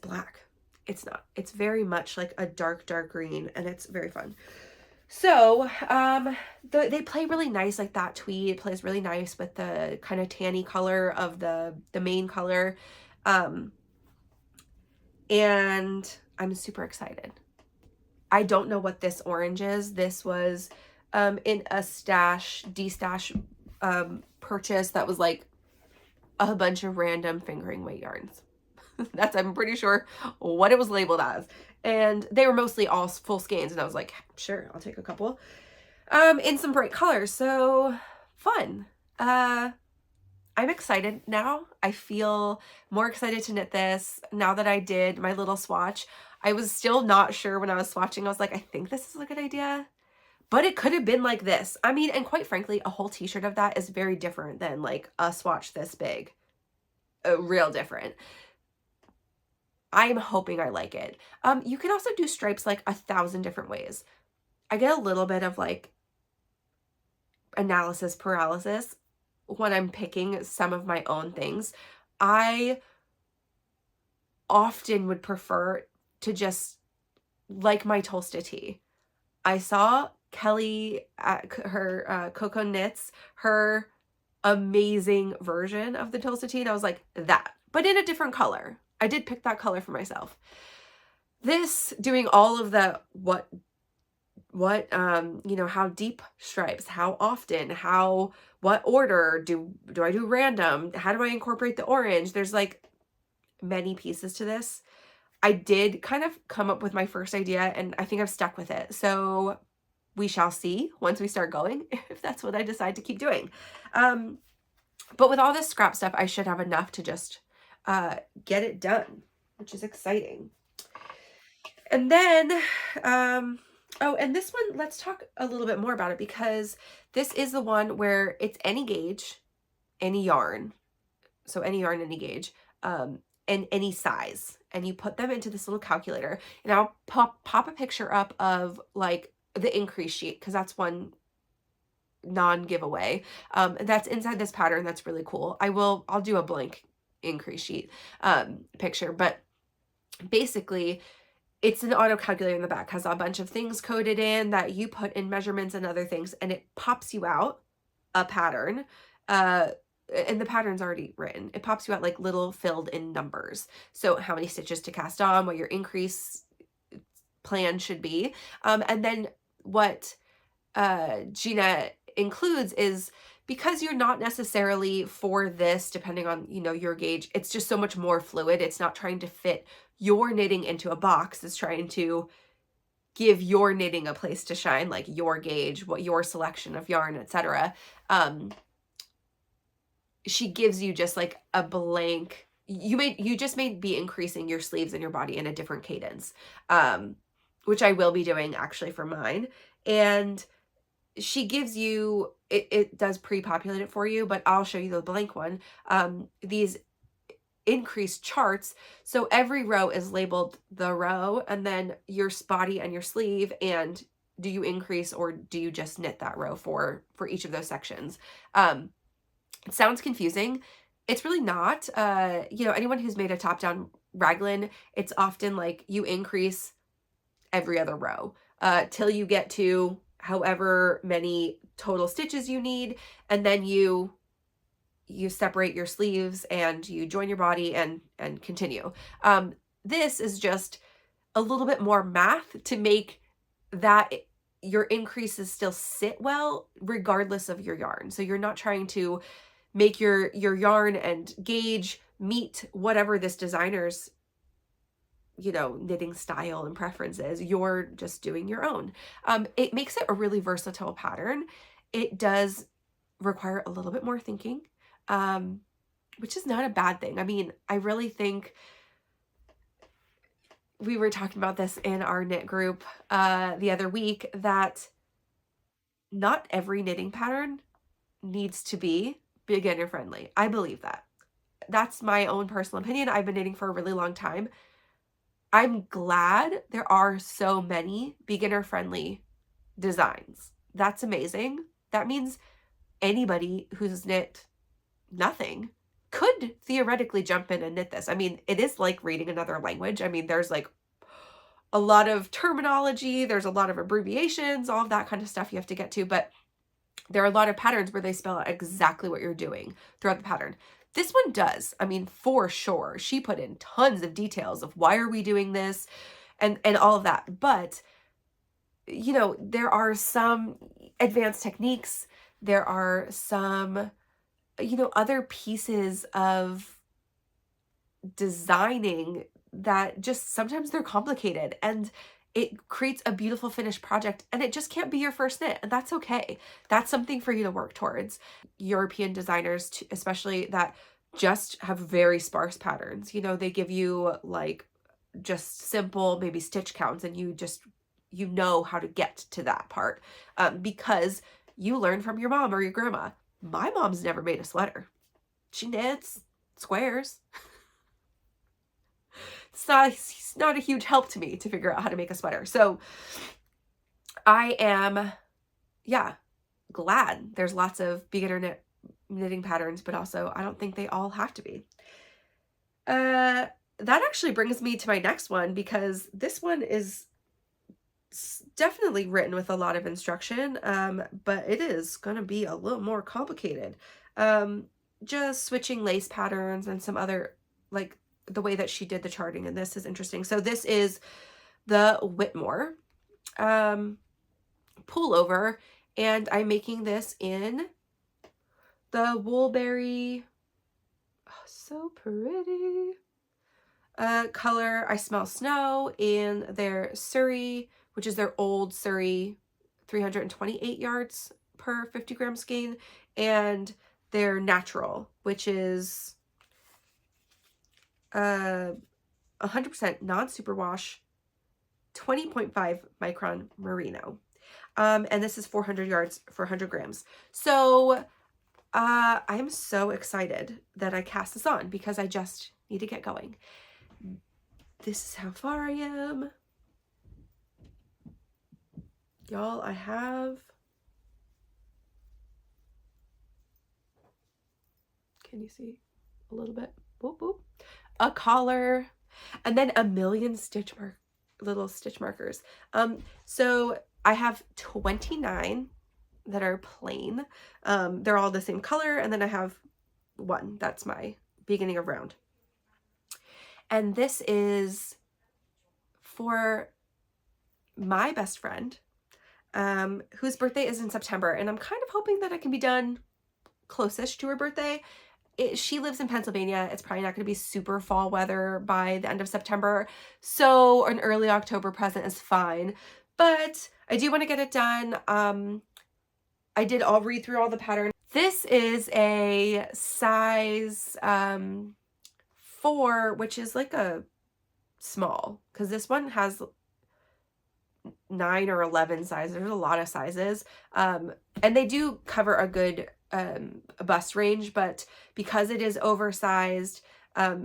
black. It's not. It's very much like a dark green, and it's very fun. So, they play really nice, like that tweed plays really nice with the kind of tanny color of the main color. And I'm super excited. I don't know what this orange is. This was in a de-stash purchase that was like a bunch of random fingering weight yarns. That's, I'm pretty sure, what it was labeled as. And they were mostly all full skeins, and I was like, sure, I'll take a couple. In some bright colors, so fun. I'm excited now. I feel more excited to knit this now that I did my little swatch. I was still not sure when I was swatching. I was like, I think this is a good idea, but it could have been like this. I mean, and quite frankly, a whole t-shirt of that is very different than like a swatch this big. Real different. I'm hoping I like it. You can also do stripes like 1,000 different ways. I get a little bit of like analysis paralysis when I'm picking some of my own things. I often would prefer to just like my toasted tea. I saw Kelly at her Coco Knits, her amazing version of the toasted tea, and I was like, that, but in a different color. I did pick that color for myself. This, doing all of the what you know, how deep stripes, how often, what order, do I do random, how do I incorporate the orange? There's like many pieces to this. I did kind of come up with my first idea, and I think I've stuck with it. So we shall see once we start going if that's what I decide to keep doing. But with all this scrap stuff, I should have enough to just get it done, which is exciting. And then, oh, and this one, let's talk a little bit more about it, because this is the one where it's any gauge, any yarn. So any yarn, any gauge, and any size. And you put them into this little calculator, and I'll pop a picture up of like the increase sheet, because that's one non-giveaway. That's inside this pattern. That's really cool. I'll do a blank increase sheet picture, but basically it's an auto calculator in the back, has a bunch of things coded in that you put in measurements and other things, and it pops you out a pattern. And the pattern's already written. It pops you out like little filled in numbers. So how many stitches to cast on, what your increase plan should be. And then what Gina includes is, because you're not necessarily for this, depending on, you know, your gauge, it's just so much more fluid. It's not trying to fit your knitting into a box. It's trying to give your knitting a place to shine, like your gauge, what your selection of yarn, etc. She gives you just like a blank, you just may be increasing your sleeves and your body in a different cadence, which I will be doing actually for mine. And she gives you, it does pre-populate it for you, but I'll show you the blank one. These increased charts. So every row is labeled the row, and then your body and your sleeve, and do you increase or do you just knit that row for each of those sections. It sounds confusing. It's really not. You know, anyone who's made a top-down raglan, it's often like you increase every other row till you get to however many total stitches you need, and then you separate your sleeves and you join your body and continue. This is just a little bit more math to make that your increases still sit well regardless of your yarn. So you're not trying to make your yarn and gauge meet whatever this designer's, you know, knitting style and preferences. You're just doing your own. It makes it a really versatile pattern. It does require a little bit more thinking, which is not a bad thing. I mean, I really think we were talking about this in our knit group the other week, that not every knitting pattern needs to be beginner friendly. I believe that. that's my own personal opinion. I've been knitting for a really long time. I'm glad there are so many beginner-friendly designs. That's amazing. That means anybody who's knit nothing could theoretically jump in and knit this. I mean, it is like reading another language. I mean, there's like a lot of terminology, there's a lot of abbreviations, all of that kind of stuff you have to get to, but there are a lot of patterns where they spell out exactly what you're doing throughout the pattern. This one does. I mean, for sure. She put in tons of details of why are we doing this and all of that. But, you know, there are some advanced techniques. There are some, you know, other pieces of designing that just sometimes they're complicated and it creates a beautiful finished project, and it just can't be your first knit, and that's okay. That's something for you to work towards. European designers, especially that just have very sparse patterns, you know, they give you like just simple maybe stitch counts, and you know how to get to that part because you learn from your mom or your grandma. My mom's never made a sweater. She knits squares. It's not a huge help to me to figure out how to make a sweater. So I am, yeah, glad there's lots of beginner knitting patterns, but also I don't think they all have to be. That actually brings me to my next one, because this one is definitely written with a lot of instruction, but it is going to be a little more complicated. Just switching lace patterns and some other, like, the way that she did the charting, and this is interesting. So this is the Whitmore pullover, and I'm making this in the Woolberry, oh, so pretty, color I Smell Snow, in their Suri, which is their old Suri 328 yards per 50 gram skein, and their natural, which is 100% non-superwash, 20.5 micron merino. And this is 400 yards for 100 grams. So I am so excited that I cast this on, because I just need to get going. This is how far I am. Y'all, I have, can you see a little bit? Whoop, whoop. A collar, and then a million little stitch markers. So I have 29 that are plain. They're all the same color, and then I have one that's my beginning of round. And this is for my best friend, whose birthday is in September, and I'm kind of hoping that I can be done close-ish to her birthday. She lives in Pennsylvania. It's probably not going to be super fall weather by the end of September, so an early October present is fine, but I do want to get it done. I'll read through all the patterns. This is a size 4, which is like a small, because this one has 9 or 11 sizes. There's a lot of sizes, and they do cover a good a bust range, but because it is oversized, I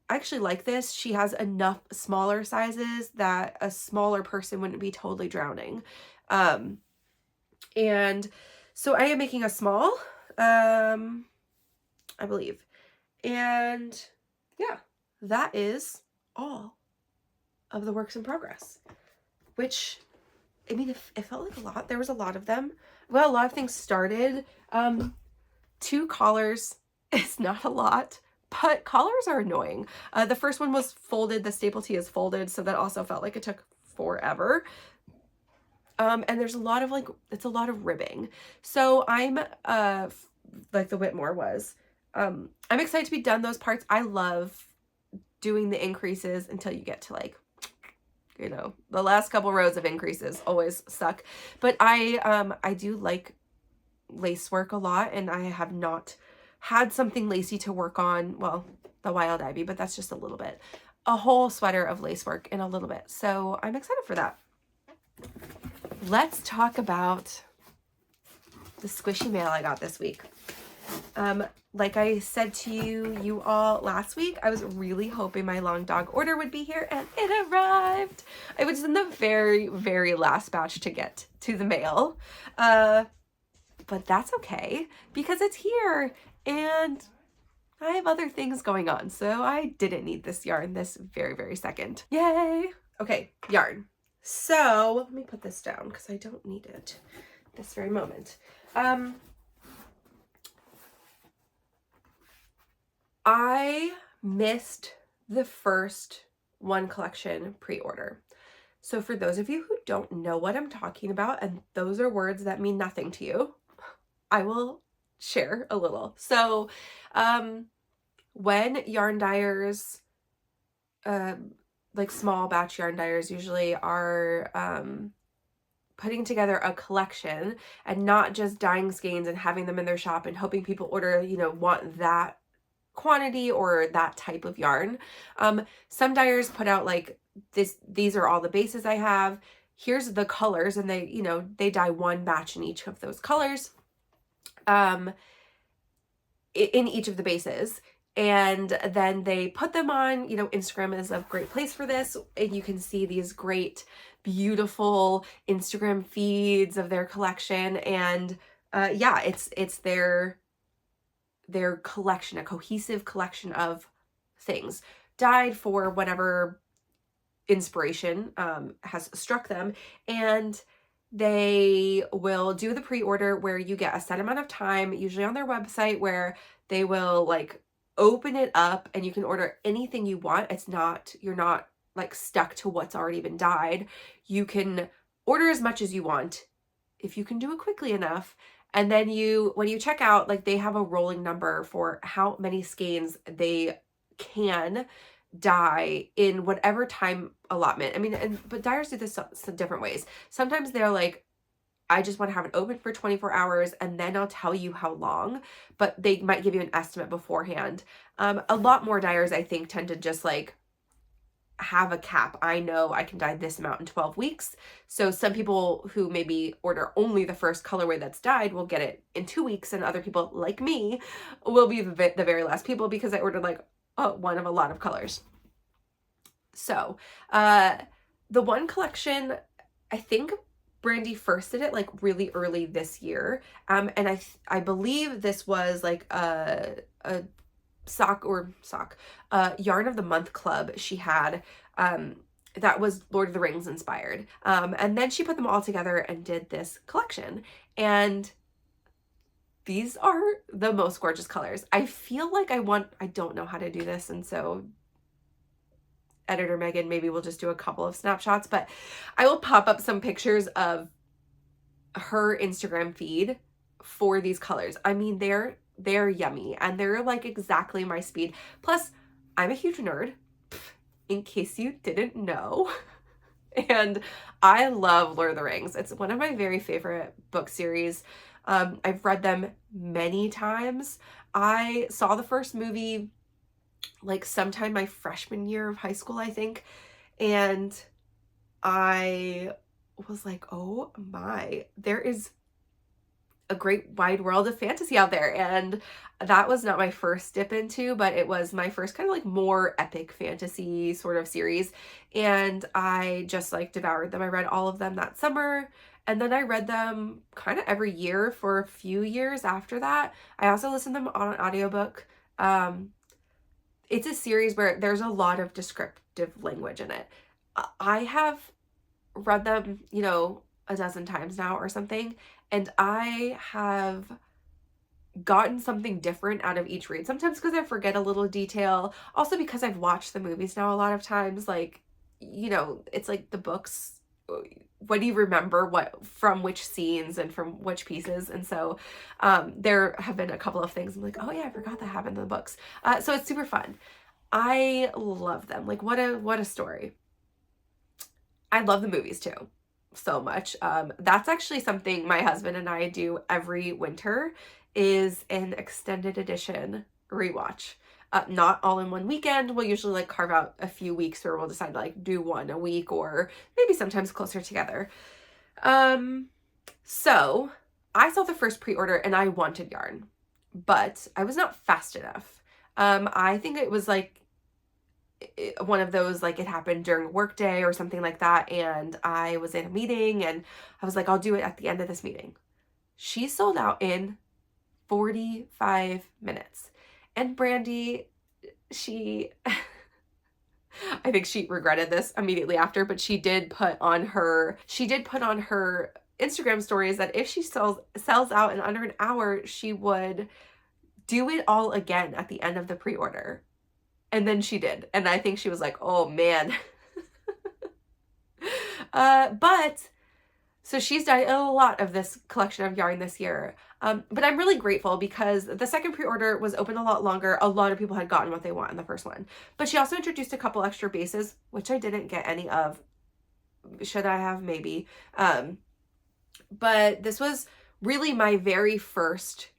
actually like this. She has enough smaller sizes that a smaller person wouldn't be totally drowning. And so I am making a small, I believe. And yeah, that is all of the works in progress, which, I mean, it felt like a lot. There was a lot of them. Well, a lot of things started. 2 collars is not a lot, but collars are annoying. The first one was folded. The staple tee is folded, so that also felt like it took forever. And there's a lot of, it's a lot of ribbing. So I'm, like the Whitmore was, I'm excited to be done those parts. I love doing the increases until you get to, like, you know, the last couple rows of increases always suck. But I do like lace work a lot, and I have not had something lacy to work on. Well, the Wild Ivy, but that's just a little bit. A whole sweater of lace work in a little bit. So I'm excited for that. Let's talk about the squishy mail I got this week. Like I said to you all last week, I was really hoping my long dog order would be here, and it arrived. I was in the very, very last batch to get to the mail. But that's okay because it's here and I have other things going on. So I didn't need this yarn this very, very second. Yay. Okay, yarn. So let me put this down because I don't need it this very moment. I missed the first one collection pre-order. So for those of you who don't know what I'm talking about, and those are words that mean nothing to you, I will share a little. So when yarn dyers, like small batch yarn dyers usually are putting together a collection and not just dyeing skeins and having them in their shop and hoping people order, you know, want that quantity or that type of yarn. Some dyers put out like these are all the bases I have. Here's the colors, and they, you know, they dye one batch in each of those colors, in each of the bases. And then they put them on, you know, Instagram is a great place for this. And you can see these great, beautiful Instagram feeds of their collection. And yeah, it's their collection, a cohesive collection of things dyed for whatever inspiration has struck them. And they will do the pre-order where you get a set amount of time, usually on their website, where they will like open it up and you can order anything you want. You're not like stuck to what's already been dyed. You can order as much as you want if you can do it quickly enough. And then when you check out, like they have a rolling number for how many skeins they can dye in whatever time allotment. I mean, but dyers do this some different ways. Sometimes they're like, I just want to have it open for 24 hours and then I'll tell you how long, but they might give you an estimate beforehand. A lot more dyers, I think, tend to just like have a cap. I know I can dye this amount in 12 weeks. So some people who maybe order only the first colorway that's dyed will get it in 2 weeks, and other people like me will be the very last people because I ordered like one of a lot of colors. So the one collection, I think Brandy first did it like really early this year. And I believe this was like a yarn of the month club she had, that was Lord of the Rings inspired. And then she put them all together and did this collection. And these are the most gorgeous colors. I feel like I don't know how to do this. And so editor Megan, maybe we'll just do a couple of snapshots, but I will pop up some pictures of her Instagram feed for these colors. I mean, they're yummy and they're like exactly my speed. Plus, I'm a huge nerd, in case you didn't know. And I love Lord of the Rings. It's one of my very favorite book series. I've read them many times. I saw the first movie like sometime my freshman year of high school, I think. And I was like, oh my, there is a great wide world of fantasy out there. And that was not my first dip into, but it was my first kind of like more epic fantasy sort of series. And I just like devoured them. I read all of them that summer. And then I read them kind of every year for a few years after that. I also listened to them on an audiobook. It's a series where there's a lot of descriptive language in it. I have read them, you know, a dozen times now or something, and I have gotten something different out of each read. Sometimes because I forget a little detail, also because I've watched the movies now a lot of times. Like, you know, it's like the books, what do you remember what from which scenes and from which pieces? And so there have been a couple of things I'm like, oh yeah, I forgot that happened in the books. So it's super fun. I love them. Like, what a story. I love the movies too so much. That's actually something my husband and I do every winter, is an extended edition rewatch. Not all in one weekend. We'll usually like carve out a few weeks where we'll decide to like do one a week, or maybe sometimes closer together. So I saw the first pre-order and I wanted yarn but I was not fast enough. I think it was like one of those, like it happened during a work day or something like that, and I was in a meeting and I was like, I'll do it at the end of this meeting. She sold out in 45 minutes. And Brandy, she I think she regretted this immediately after, but she did put on her Instagram stories that if she sells out in under an hour, she would do it all again at the end of the pre-order. And then she did. And I think she was like, oh man. But so she's done a lot of this collection of yarn this year. But I'm really grateful because the second pre-order was open a lot longer. A lot of people had gotten what they want in the first one. But she also introduced a couple extra bases, which I didn't get any of. Should I have? Maybe. But this was really my very first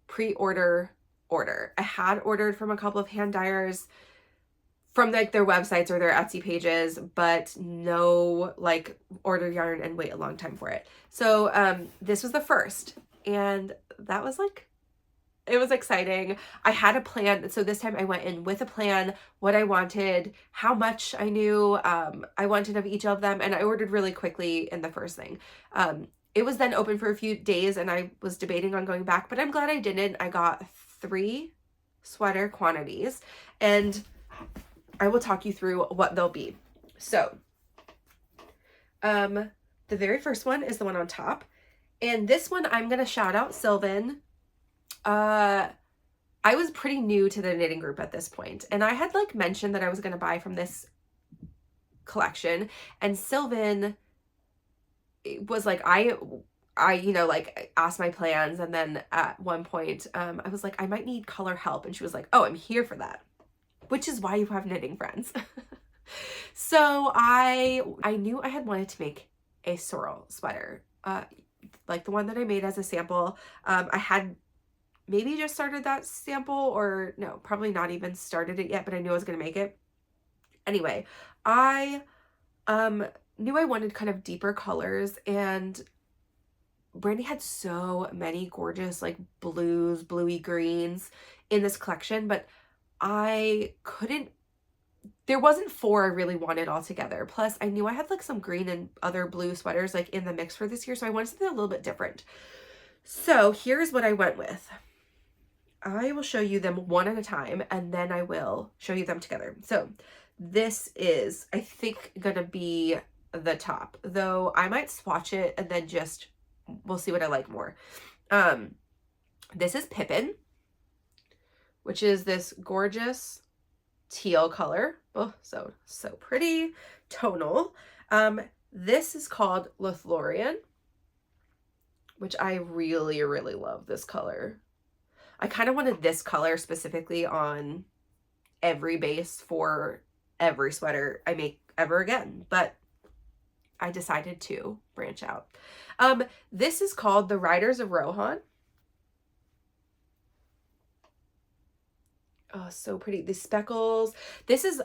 pre-order order. I had ordered from a couple of hand dyers from like their websites or their Etsy pages, but no like order yarn and wait a long time for it. So this was the first, and that was like, it was exciting. I had a plan. So this time I went in with a plan, what I wanted, how much I knew I wanted of each of them, and I ordered really quickly in the first thing. It was then open for a few days and I was debating on going back, but I'm glad I didn't. I got 3 sweater quantities, and I will talk you through what they'll be. So, the very first one is the one on top, and this one I'm going to shout out Sylvan. I was pretty new to the knitting group at this point, and I had like mentioned that I was going to buy from this collection, and Sylvan was like, I you know, like asked my plans, and then at one point I was like, I might need color help, and she was like, oh, I'm here for that, which is why you have knitting friends. So I knew I had wanted to make a sorrel sweater, like the one that I made as a sample. I had maybe just started that sample, or no, probably not even started it yet, but I knew I was going to make it. Anyway, I knew I wanted kind of deeper colors, and Brandy had so many gorgeous like blues, bluey greens in this collection, but there wasn't 4 I really wanted all together. Plus I knew I had like some green and other blue sweaters like in the mix for this year, so I wanted something a little bit different. So here's what I went with. I will show you them one at a time, and then I will show you them together. So this is, I think, gonna be the top, though I might swatch it and then just, we'll see what I like more. This is Pippin, which is this gorgeous teal color. Oh, so pretty, tonal. This is called Lothlorien, which I really, really love this color. I kind of wanted this color specifically on every base for every sweater I make ever again, but I decided to branch out. This is called the Riders of Rohan. Oh, so pretty. The speckles. This is,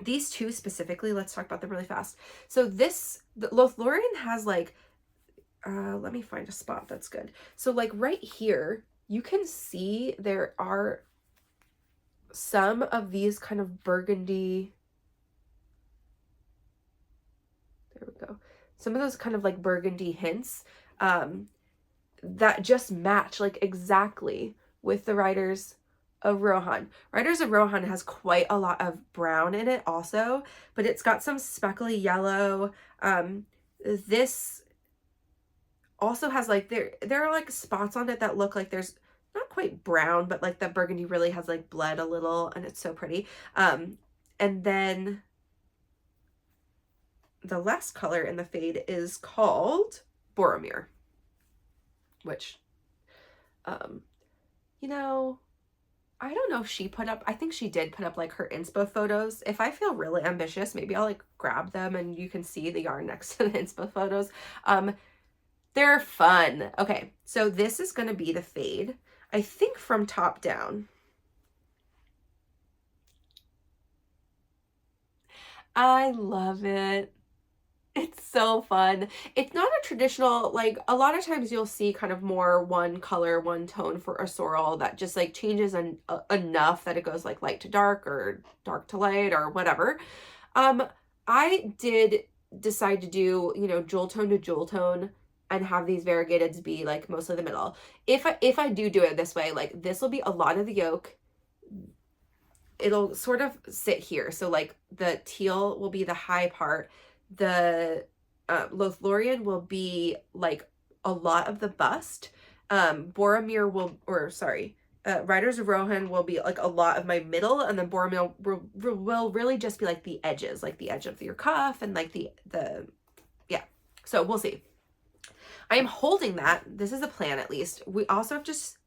these two specifically, let's talk about them really fast. So the Lothlorien has like, let me find a spot that's good. So like right here, you can see there are some of these kind of burgundy, there we go. Some of those kind of like burgundy hints that just match like exactly with the Riders of Rohan. Riders of Rohan has quite a lot of brown in it also, but it's got some speckly yellow. This also has like, there are like spots on it that look like there's not quite brown, but like the burgundy really has like bled a little, and it's so pretty. And then the last color in the fade is called Boromir, which, you know, I don't know if she put up, I think she did put up like her inspo photos. If I feel really ambitious, maybe I'll like grab them and you can see the yarn next to the inspo photos. They're fun. Okay, so this is going to be the fade, I think, from top down. I love it. It's so fun. It's not a traditional, like, a lot of times you'll see kind of more one color, one tone for a sorrel that just like changes enough that it goes like light to dark or dark to light or whatever. I did decide to do, you know, jewel tone to jewel tone and have these variegateds be like mostly the middle. If I do it this way, like this will be a lot of the yoke. It'll sort of sit here. So like the teal will be the high part. The Lothlorien will be like a lot of the bust. Boromir will, or sorry, Riders of Rohan will be like a lot of my middle, and then Boromir will really just be like the edges, like the edge of your cuff and like the yeah. So we'll see. I am holding that. This is a plan at least. We also have just,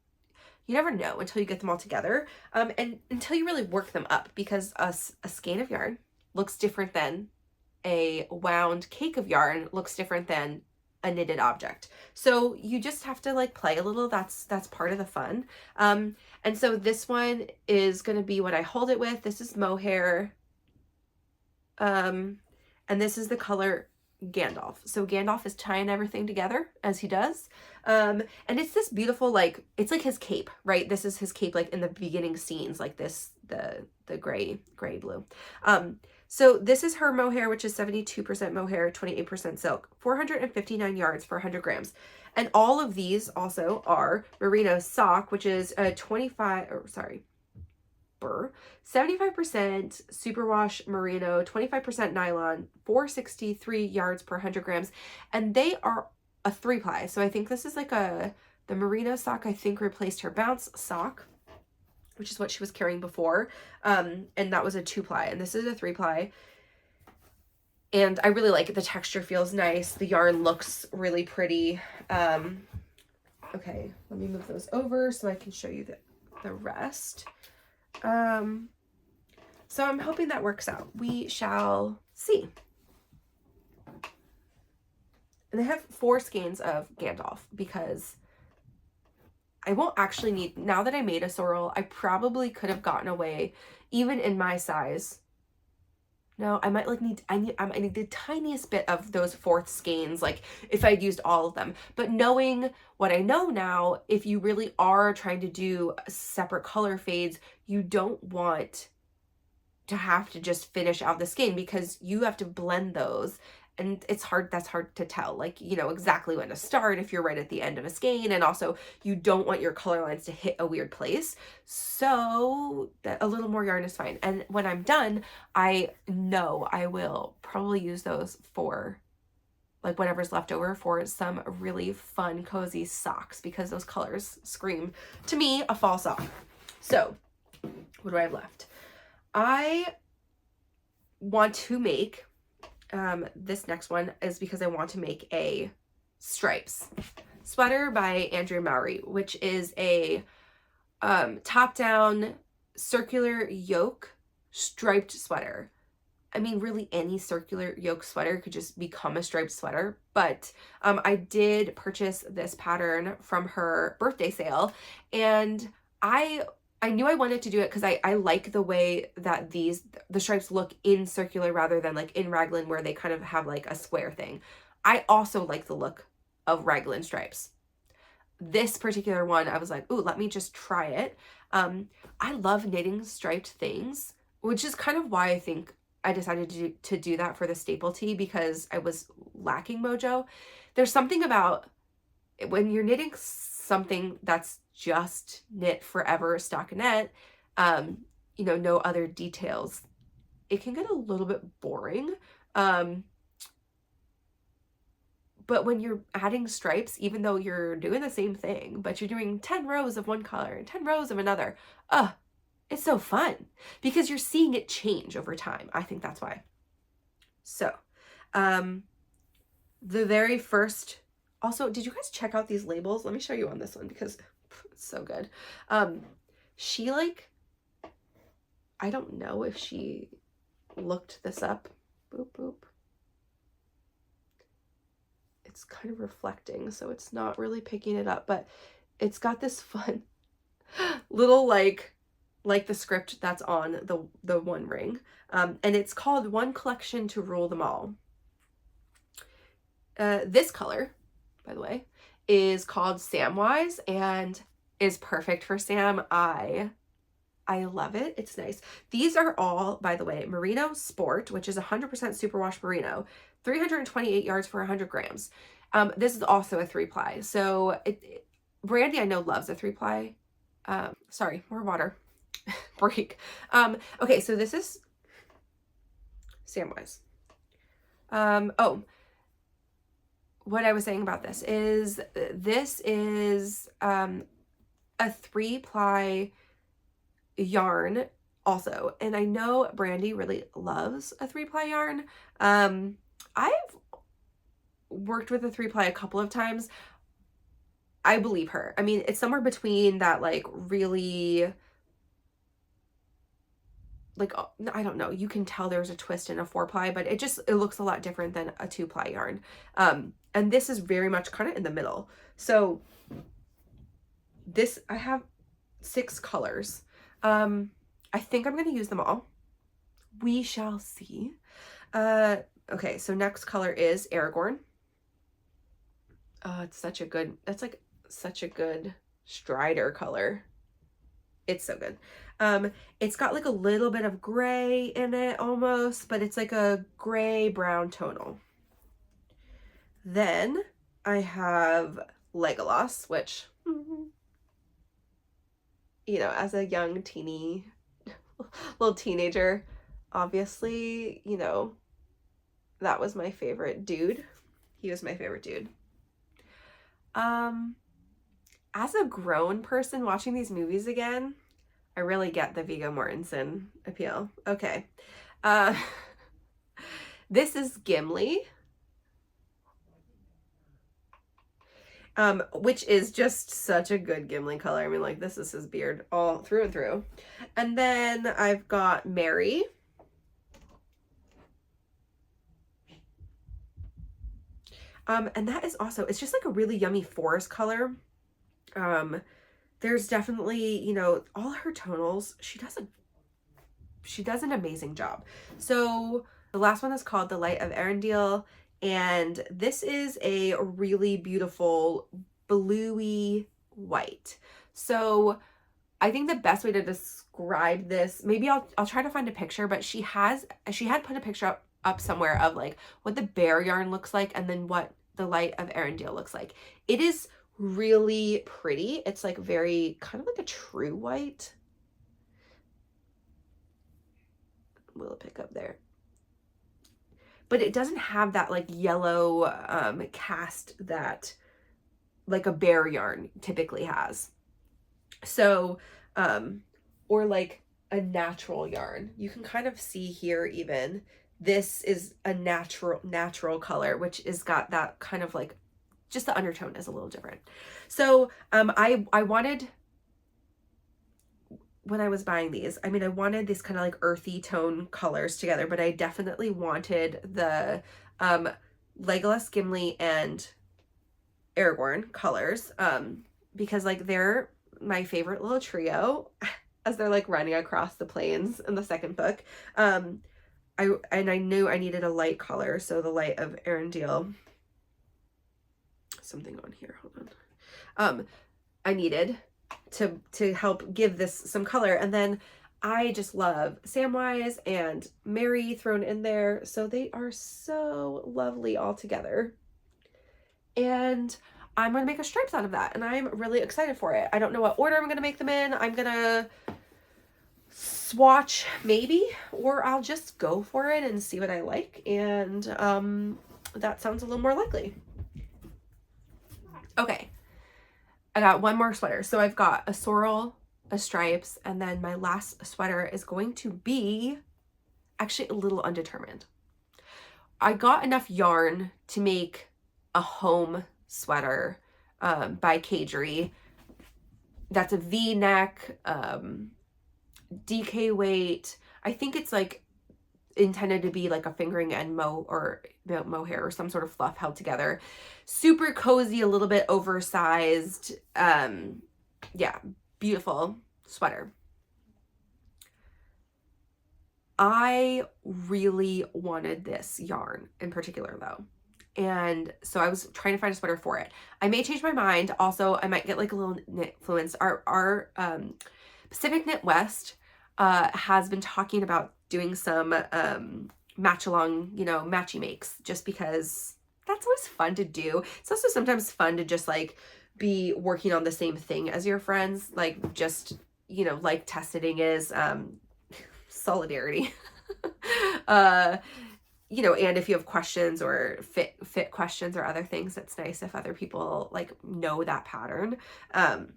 you never know until you get them all together, and until you really work them up, because a skein of yarn looks different than a wound cake of yarn looks different than a knitted object. So you just have to like play a little. That's part of the fun. And so this one is going to be what I hold it with. This is mohair. And this is the color Gandalf. So Gandalf is tying everything together as he does. And it's this beautiful, like, it's like his cape, right? This is his cape, like in the beginning scenes, like this, the gray blue. So this is her mohair, which is 72% mohair, 28% silk, 459 yards for 100 grams. And all of these also are merino sock, which is a 75% superwash merino, 25% nylon, 463 yards per 100 grams. And they are a 3-ply. So I think this is like the merino sock, I think, replaced her bounce sock, which is what she was carrying before. And that was a 2-ply, and this is a 3-ply. And I really like it. The texture feels nice. The yarn looks really pretty. Okay, let me move those over so I can show you the rest. So I'm hoping that works out. We shall see. And I have 4 skeins of Gandalf because I won't actually need, now that I made a sorrel, I probably could have gotten away, even in my size. No, I might like I need the tiniest bit of those 4th skeins, like if I'd used all of them. But knowing what I know now, if you really are trying to do separate color fades, you don't want to have to just finish out the skein, because you have to blend those. And it's hard, that's hard to tell, like, you know, exactly when to start if you're right at the end of a skein. And also you don't want your color lines to hit a weird place. So that a little more yarn is fine. And when I'm done, I know I will probably use those for like whatever's left over for some really fun, cozy socks, because those colors scream to me a fall sock. So what do I have left? I want to make, this next one is because I want to make a stripes sweater by Andrea Mowry, which is a top-down circular yoke striped sweater. I mean, really any circular yoke sweater could just become a striped sweater, but I did purchase this pattern from her birthday sale, and I knew I wanted to do it because I like the way that the stripes look in circular rather than like in raglan where they kind of have like a square thing. I also like the look of raglan stripes. This particular one, I was like, ooh, let me just try it. I love knitting striped things, which is kind of why I think I decided to do that for the staple tee, because I was lacking mojo. There's something about when you're knitting something that's just knit forever stockinette, you know, no other details, it can get a little bit boring. But when you're adding stripes, even though you're doing the same thing, but you're doing 10 rows of one color and 10 rows of another, it's so fun because you're seeing it change over time. I think that's why. So, the very first, also, did you guys check out these labels? Let me show you on this one because it's so good. She like, I don't know if she looked this up. Boop, boop. It's kind of reflecting, so it's not really picking it up, but it's got this fun little like the script that's on the one ring. And it's called One Collection to Rule Them All. This color, by the way, is called Samwise and is perfect for Sam. I love it. It's nice. These are all, by the way, Merino Sport, which is 100% superwash merino, 328 yards for 100 grams. This is also a 3-ply. So Brandy, I know, loves a 3-ply. Sorry, more water. Break. Okay, so this is Samwise. Oh, what I was saying about this is a 3-ply yarn also, and I know Brandy really loves a 3-ply yarn. I've worked with a 3-ply a couple of times. I believe her. I mean, it's somewhere between that, like, really, like, I don't know, you can tell there's a twist in a 4-ply, but it looks a lot different than a 2-ply yarn. And this is very much kind of in the middle. So this, I have 6 colors. I think I'm going to use them all. We shall see. Okay, so next color is Aragorn. Oh, it's such a good, that's like such a good Strider color. It's so good. It's got like a little bit of gray in it almost, but it's like a gray brown tonal. Then I have Legolas, which, you know, as a young little teenager, obviously, you know, that was my favorite dude. He was my favorite dude. As a grown person watching these movies again, I really get the Viggo Mortensen appeal. Okay. This is Gimli. Which is just such a good Gimli color. I mean, like, this is his beard all through and through. And then I've got Mary. And that is also, it's just like a really yummy forest color. There's definitely, you know, all her tonals, she does an amazing job. So the last one is called The Light of Arendelle, and this is a really beautiful bluey white. So I think the best way to describe this, maybe I'll try to find a picture, but she had put a picture up somewhere of like what the bear yarn looks like and then what the Light of Arendelle looks like. It is really pretty. It's like very kind of like a true white. Will it pick up there? But it doesn't have that like yellow cast that like a bear yarn typically has. So, or like a natural yarn. You can kind of see here even, this is a natural color, which is got that kind of like, just the undertone is a little different. So I wanted, when I was buying these, I mean, I wanted these kind of like earthy tone colors together, but I definitely wanted the Legolas, Gimli, and Aragorn colors because like they're my favorite little trio as they're like running across the plains in the second book. I knew I needed a light color, so the Light of Arendelle. Something on here, hold on. I needed to help give this some color, and then I just love Samwise and Mary thrown in there, so they are so lovely all together. And I'm gonna make a stripes out of that, and I'm really excited for it. I don't know what order I'm gonna make them in. I'm gonna swatch maybe, or I'll just go for it and see what I like, and that sounds a little more likely. Okay, I got one more sweater. So I've got a sorrel, a stripes, and then my last sweater is going to be actually a little undetermined. I got enough yarn to make a home sweater by Cagery. That's a V-neck, DK weight. I think it's like intended to be like a fingering and mohair or some sort of fluff held together. Super cozy, a little bit oversized. Yeah, beautiful sweater. I really wanted this yarn in particular though. And so I was trying to find a sweater for it. I may change my mind. Also, I might get like a little knit influence. Our Pacific Knit West has been talking about doing some match along, you know, matchy makes, just because that's always fun to do. It's also sometimes fun to just like be working on the same thing as your friends, like just, you know, like Tessa knitting is solidarity. You know, and if you have questions or fit questions or other things, it's nice if other people like know that pattern. But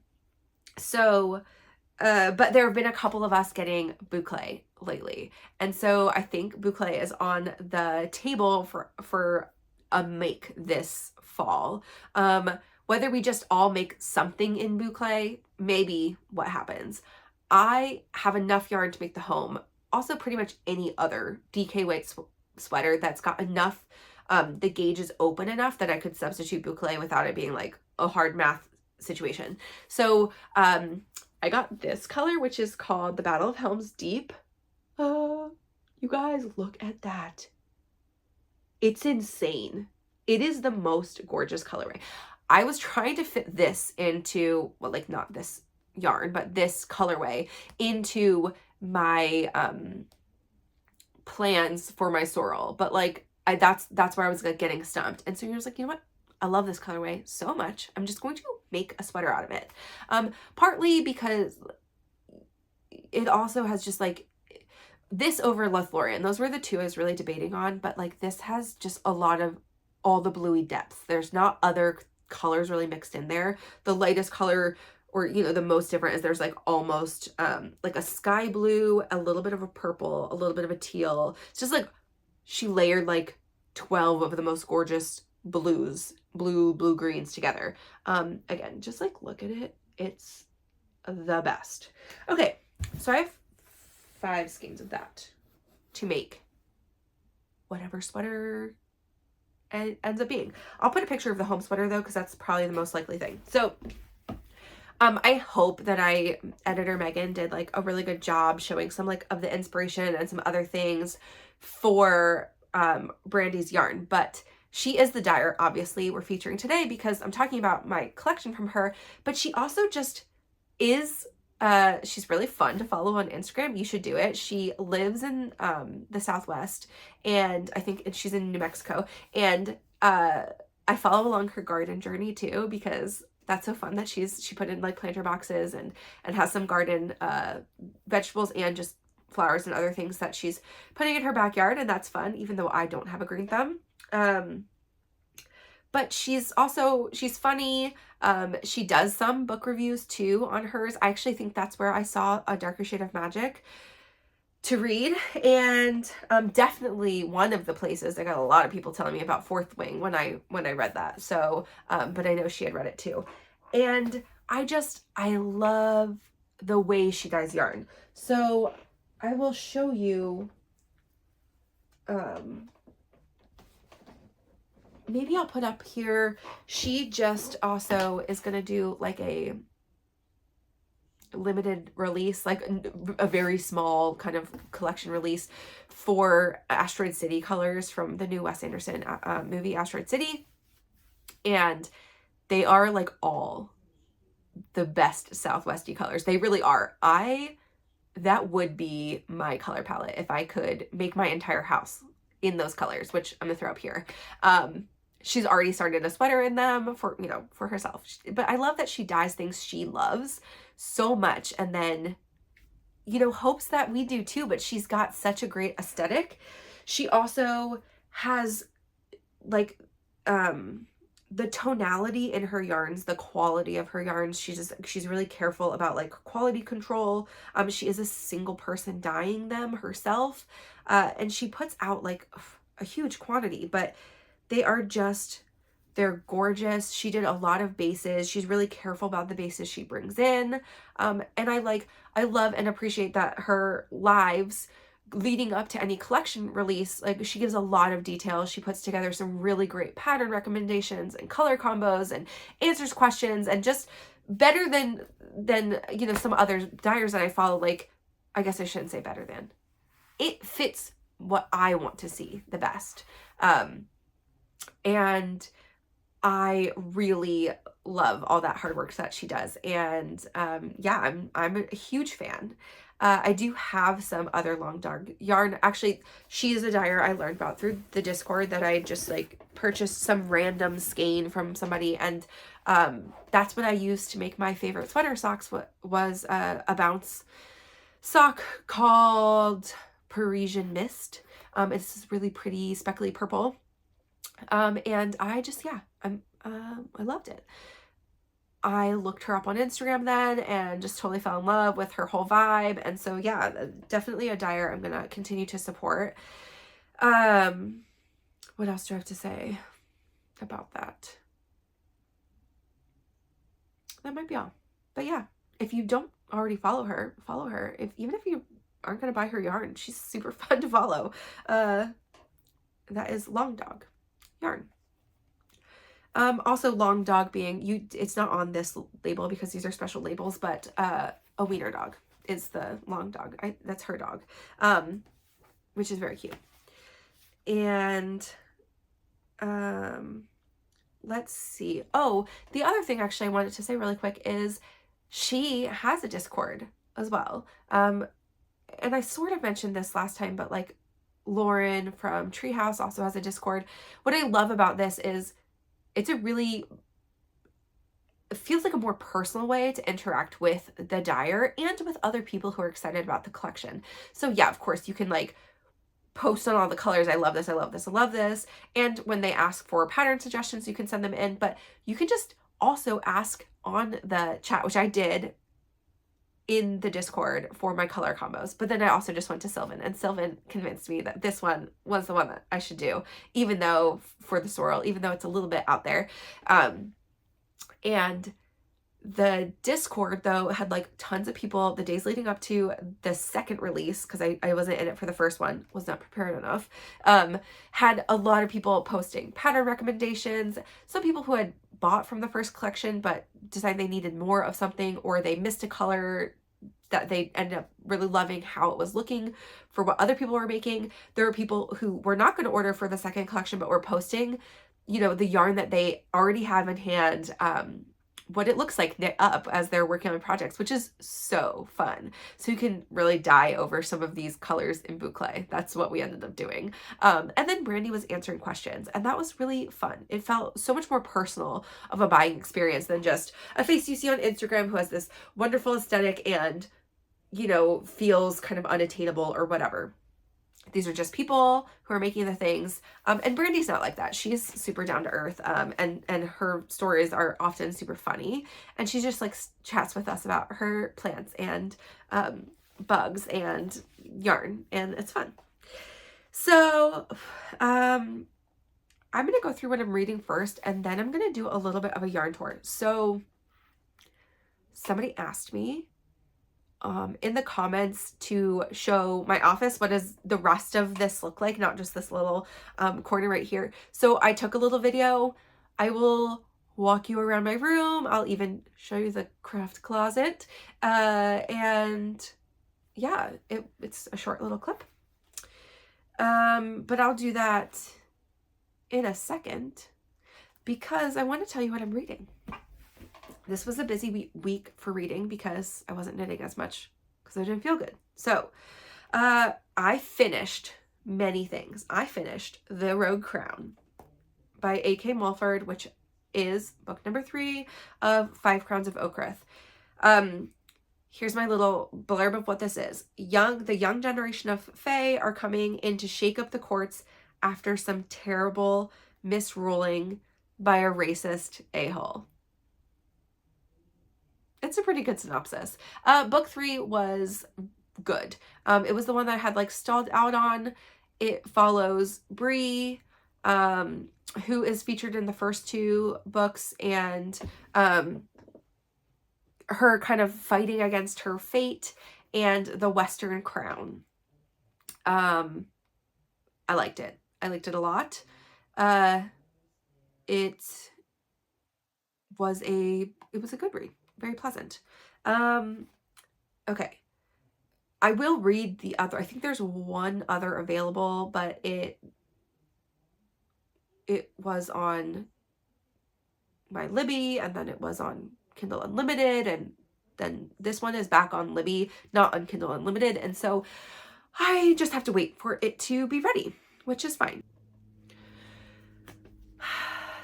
there have been a couple of us getting boucle lately. And so I think boucle is on the table for a make this fall. Whether we just all make something in boucle, maybe what happens. I have enough yarn to make the home. Also pretty much any other DK weight sweater that's got enough, the gauge is open enough that I could substitute boucle without it being like a hard math situation. So I got this color, which is called the Battle of Helm's Deep. You guys, look at that. It's insane. It is the most gorgeous colorway. I was trying to fit this into, well, like not this yarn, but this colorway into my plans for my sorrel, but like that's where I was like getting stumped. And so you're just like, you know what? I love this colorway so much. I'm just going to make a sweater out of it. Partly because it also has just like this over Lothlorien. Those were the two I was really debating on, but like this has just a lot of all the bluey depth. There's not other colors really mixed in there. The lightest color, or, you know, the most different is there's like almost like a sky blue, a little bit of a purple, a little bit of a teal. It's just like she layered like 12 of the most gorgeous blues, blue greens together. Again, just like look at it. It's the best. Okay, so I have 5 skeins of that to make whatever sweater it ends up being. I'll put a picture of the home sweater though, because that's probably the most likely thing. So I hope that editor Megan did like a really good job showing some like of the inspiration and some other things for Brandy's yarn, but she is the Dyer, obviously, we're featuring today because I'm talking about my collection from her, but she also just is, she's really fun to follow on Instagram. You should do it. She lives in the Southwest, and I think she's in New Mexico, and I follow along her garden journey too, because that's so fun that she put in like planter boxes and has some garden vegetables and just flowers and other things that she's putting in her backyard, and that's fun, even though I don't have a green thumb. But she's funny. She does some book reviews too on hers. I actually think that's where I saw A Darker Shade of Magic to read, and definitely one of the places I got a lot of people telling me about Fourth Wing when I read that. So but I know she had read it too, and I love the way she dyes yarn. So I will show you, maybe I'll put up here, she just also is gonna do like a limited release, like a very small kind of collection release for Asteroid City colors from the new Wes Anderson movie Asteroid City, and they are like all the best Southwesty colors. They really are. That would be my color palette if I could make my entire house in those colors, which I'm gonna throw up here. She's already started a sweater in them for, you know, for herself. But I love that she dyes things she loves so much, and then, you know, hopes that we do too. But she's got such a great aesthetic. She also has like the tonality in her yarns, the quality of her yarns. She's really careful about like quality control. She is a single person dyeing them herself, and she puts out like a huge quantity, but they're gorgeous. She did a lot of bases. She's really careful about the bases she brings in. And I love and appreciate that her lives leading up to any collection release, like she gives a lot of detail. She puts together some really great pattern recommendations and color combos and answers questions, and just better than you know, some other dyers that I follow. Like, I guess I shouldn't say better than. It fits what I want to see the best. And I really love all that hard work that she does. And yeah, I'm a huge fan. I do have some other long dog yarn. Actually, she is a dyer I learned about through the Discord, that I just like purchased some random skein from somebody, and that's what I used to make my favorite sweater socks. What was a bounce sock called Parisian Mist. It's this really pretty speckly purple. And I just, yeah, I loved it. I looked her up on Instagram then and just totally fell in love with her whole vibe. And so, yeah, definitely a dyer I'm going to continue to support. What else do I have to say about that? That might be all. But yeah, if you don't already follow her, follow her. Even if you aren't going to buy her yarn, she's super fun to follow. That is Long Dog Yarn. Also Long Dog being, it's not on this label because these are special labels, but a wiener dog is the Long Dog. That's her dog, which is very cute. And let's see. Oh, the other thing actually I wanted to say really quick is she has a Discord as well. And I sort of mentioned this last time, but like Lauren from Treehouse also has a Discord. What I love about this is it feels like a more personal way to interact with the dyer and with other people who are excited about the collection. So yeah, of course you can like post on all the colors. I love this. I love this. I love this. And when they ask for pattern suggestions, you can send them in, but you can just also ask on the chat, which I did in the Discord for my color combos. But then I also just went to Sylvan, and Sylvan convinced me that this one was the one that I should do, even though for the sorrel, even though it's a little bit out there. And the Discord, though, had like tons of people the days leading up to the second release, because I wasn't in it for the first one, was not prepared enough, had a lot of people posting pattern recommendations. Some people who had bought from the first collection but decided they needed more of something, or they missed a color that they ended up really loving how it was looking for what other people were making. There were people who were not going to order for the second collection but were posting, you know, the yarn that they already have in hand, what it looks like up as they're working on projects, which is so fun. So you can really dye over some of these colors in boucle. That's what we ended up doing. And then Brandy was answering questions, and that was really fun. It felt so much more personal of a buying experience than just a face you see on Instagram who has this wonderful aesthetic and, you know, feels kind of unattainable or whatever. These are just people who are making the things. And Brandy's not like that. She's super down to earth. And her stories are often super funny. And she just like chats with us about her plants and bugs and yarn. And it's fun. So I'm going to go through what I'm reading first. And then I'm going to do a little bit of a yarn tour. So somebody asked me in the comments to show my office, what does the rest of this look like, not just this little corner right here. So I took a little video. I will walk you around my room. I'll even show you the craft closet. And yeah, it's a short little clip. But I'll do that in a second because I want to tell you what I'm reading. This was a busy week for reading because I wasn't knitting as much because I didn't feel good. So I finished many things. I finished The Rogue Crown by A.K. Mulford, which is book number 3 of 5 Crowns of Oakrith. Here's my little blurb of what this is. The young generation of Fae are coming in to shake up the courts after some terrible misruling by a racist a-hole. It's a pretty good synopsis. Book 3 was good. It was the one that I had like stalled out on. It follows Bree, who is featured in the first 2 books, and her kind of fighting against her fate and the Western Crown. I liked it. I liked it a lot. It was a good read. Very pleasant. Okay. I will read the other. I think there's one other available, but it was on my Libby, and then it was on Kindle Unlimited, and then this one is back on Libby, not on Kindle Unlimited, and so I just have to wait for it to be ready, which is fine.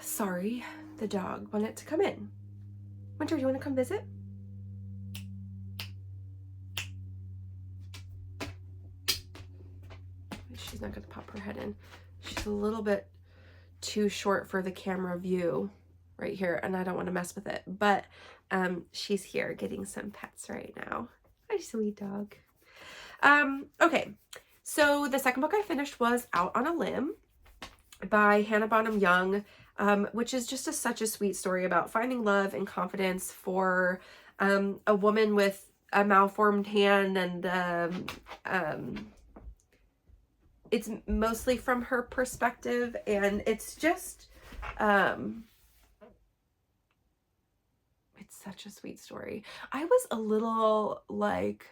Sorry, the dog wanted to come in. Winter, do you want to come visit? She's not going to pop her head in. She's a little bit too short for the camera view right here, and I don't want to mess with it, but she's here getting some pets right now. Hi, sweet dog. Okay, so the second book I finished was Out on a Limb by Hannah Bonam-Young, which is just such a sweet story about finding love and confidence for a woman with a malformed hand, and it's mostly from her perspective, and it's just it's such a sweet story. I was a little like,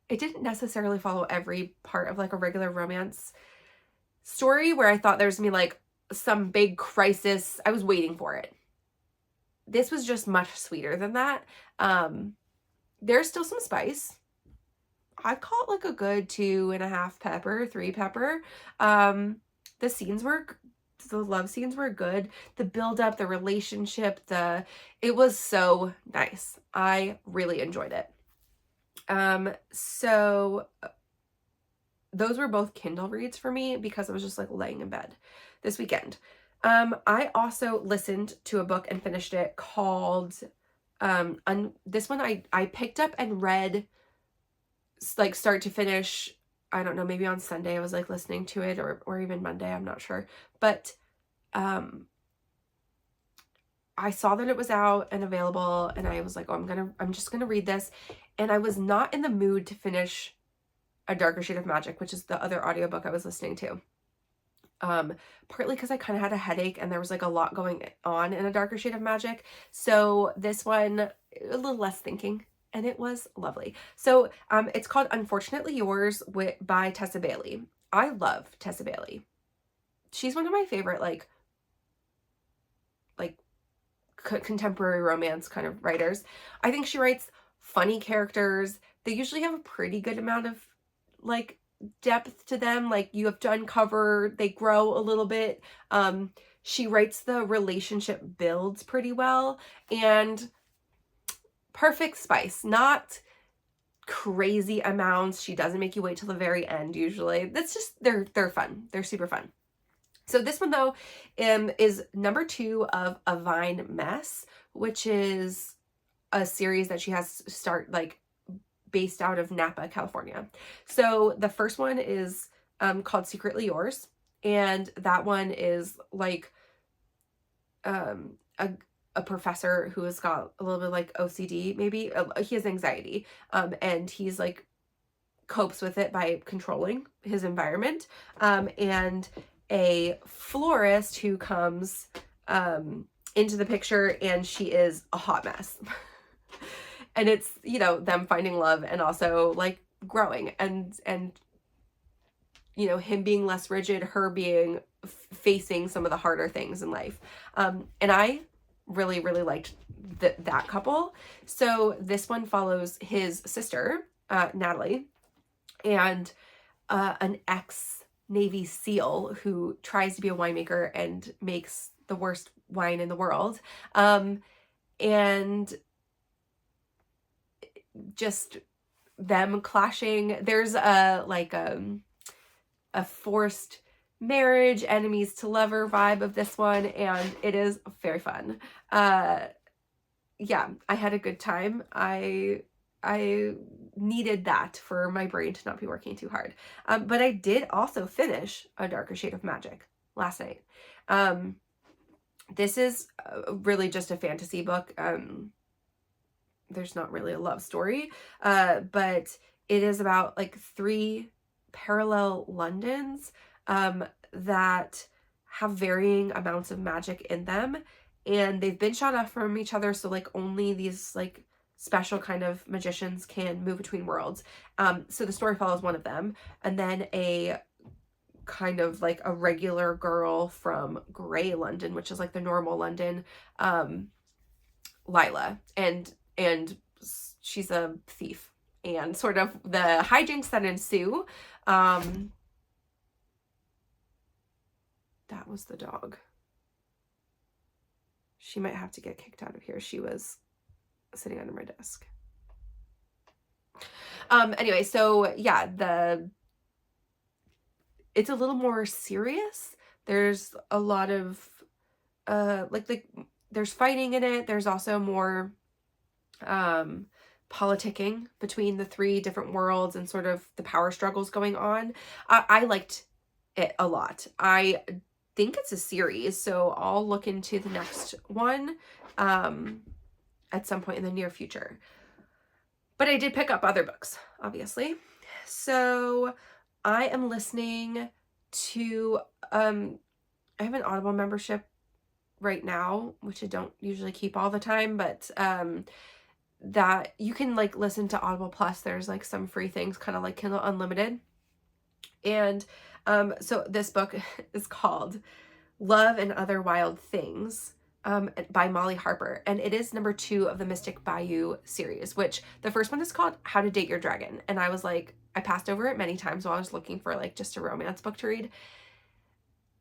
it didn't necessarily follow every part of like a regular romance story where I thought there was gonna be like some big crisis. I was waiting for it. This was just much sweeter than that. There's still some spice. I'd call it like a good 2.5 pepper, 3 pepper. The scenes were, the love scenes were good. The build up, the relationship, it was so nice. I really enjoyed it. So those were both Kindle reads for me because I was just like laying in bed this weekend. I also listened to a book and finished it called, this one I picked up and read like start to finish. I don't know, maybe on Sunday I was like listening to it, or even Monday, I'm not sure. But I saw that it was out and available, and I was like, oh, I'm just gonna read this. And I was not in the mood to finish A Darker Shade of Magic, which is the other audiobook I was listening to. Partly because I kind of had a headache and there was like a lot going on in A Darker Shade of Magic. So this one, a little less thinking, and it was lovely. So it's called Unfortunately Yours by Tessa Bailey. I love Tessa Bailey. She's one of my favorite like contemporary romance kind of writers. I think she writes funny characters. They usually have a pretty good amount of like depth to them. Like you have to uncover, they grow a little bit. She writes the relationship builds pretty well, and perfect spice, not crazy amounts. She doesn't make you wait till the very end usually. That's just, they're fun. They're super fun. So this one though is number 2 of A Vine Mess, which is a series that she has based out of Napa, California. So the first one is called Secretly Yours, and that one is like a professor who has got a little bit like OCD, maybe. He has anxiety, and he's like copes with it by controlling his environment, and a florist who comes into the picture, and she is a hot mess. And it's, you know, them finding love and also like growing, and you know, him being less rigid, her being facing some of the harder things in life. And I really, really liked that couple. So this one follows his sister, Natalie, and an ex-Navy SEAL who tries to be a winemaker and makes the worst wine in the world. And just them clashing. There's a forced marriage, enemies to lover vibe of this one, and it is very fun. Yeah, I had a good time. I needed that for my brain to not be working too hard. But I did also finish A Darker Shade of Magic last night. This is really just a fantasy book. There's not really a love story, but it is about like 3 parallel Londons that have varying amounts of magic in them, and they've been shut off from each other, so like only these like special kind of magicians can move between worlds. So the story follows one of them, and then a kind of like a regular girl from Grey London, which is like the normal London, Lila, and she's a thief, and sort of the hijinks that ensue. That was the dog. She might have to get kicked out of here. She was sitting under my desk. Anyway, so yeah, it's a little more serious. There's a lot of there's fighting in it. There's also more politicking between the three different worlds and sort of the power struggles going on. I liked it a lot. I think it's a series, so I'll look into the next one at some point in the near future. But I did pick up other books, obviously. So I am listening to, I have an Audible membership right now, which I don't usually keep all the time, but that you can like listen to Audible Plus. There's like some free things, kind of like Kindle Unlimited. And so this book is called Love and Other Wild Things by Molly Harper. And it is number 2 of the Mystic Bayou series, which the first one is called How to Date Your Dragon. And I was like, I passed over it many times while I was looking for like just a romance book to read.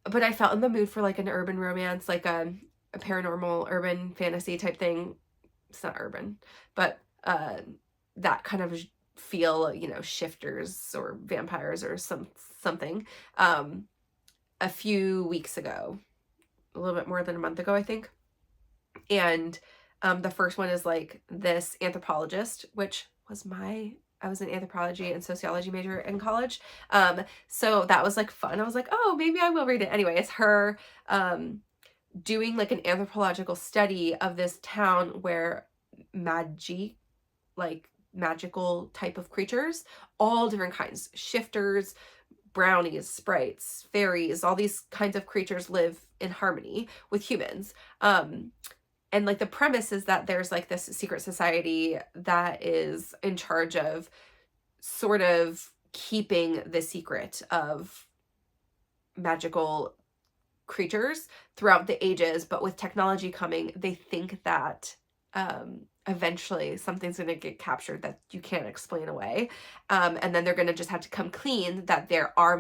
But I felt in the mood for like an urban romance, like a paranormal urban fantasy type thing. It's not urban, but that kind of feel, you know, shifters or vampires or something. A few weeks ago, a little bit more than a month ago, I think. And the first one is like this anthropologist, which was I was an anthropology and sociology major in college. So that was like fun. I was like, oh, maybe I will read it. Anyway, it's her doing like an anthropological study of this town where magical type of creatures, all different kinds, shifters, brownies, sprites, fairies, all these kinds of creatures live in harmony with humans. And like the premise is that there's like this secret society that is in charge of sort of keeping the secret of magical creatures throughout the ages, but with technology coming, they think that eventually something's going to get captured that you can't explain away. And then they're going to just have to come clean that there are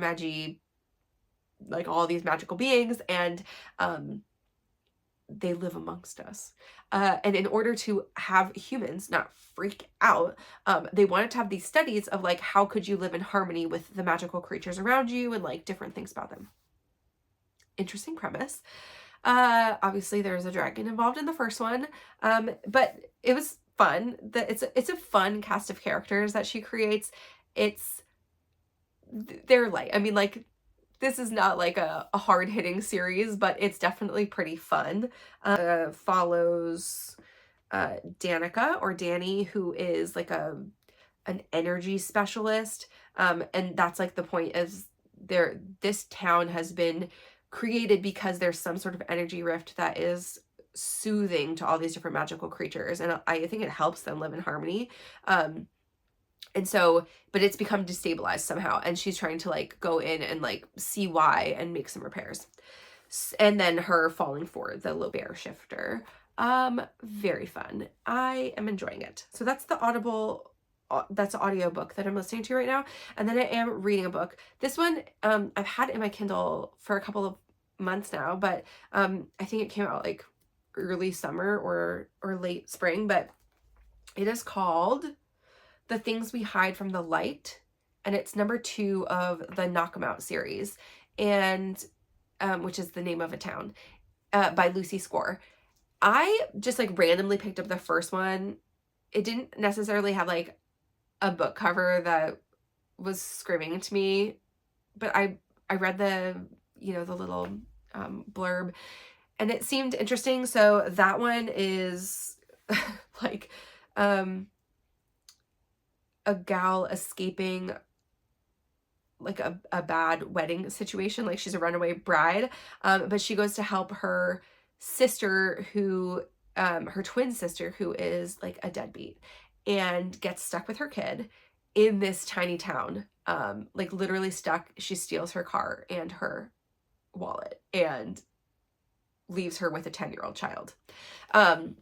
like all these magical beings, and they live amongst us. And in order to have humans not freak out, they wanted to have these studies of like, how could you live in harmony with the magical creatures around you and like different things about them. Interesting premise. Obviously there's a dragon involved in the first one, but it was fun. It's a fun cast of characters that she creates. They're light. I mean, like, this is not like a hard-hitting series, but it's definitely pretty fun. Follows Danica, or Danny, who is like an energy specialist. And that's like the point is this town has been created because there's some sort of energy rift that is soothing to all these different magical creatures. And I think it helps them live in harmony. And so, but it's become destabilized somehow, and she's trying to like go in and like see why and make some repairs. And then her falling for the little bear shifter. Very fun. I am enjoying it. So that's the Audible, that's an audiobook that I'm listening to right now. And then I am reading a book. This one, I've had in my Kindle for a couple of months now, but I think it came out like early summer or late spring, but it is called The Things We Hide from the Light, and it's number 2 of the Knock 'Em Out series, and which is the name of a town, by Lucy Score. I just like randomly picked up the first one. It didn't necessarily have like a book cover that was screaming to me, but I read the, you know, the little blurb, and it seemed interesting. So that one is like a gal escaping like a bad wedding situation. Like she's a runaway bride, but she goes to help her sister who, her twin sister, who is like a deadbeat and gets stuck with her kid in this tiny town. like literally stuck. She steals her car and her wallet and leaves her with a 10-year-old child. And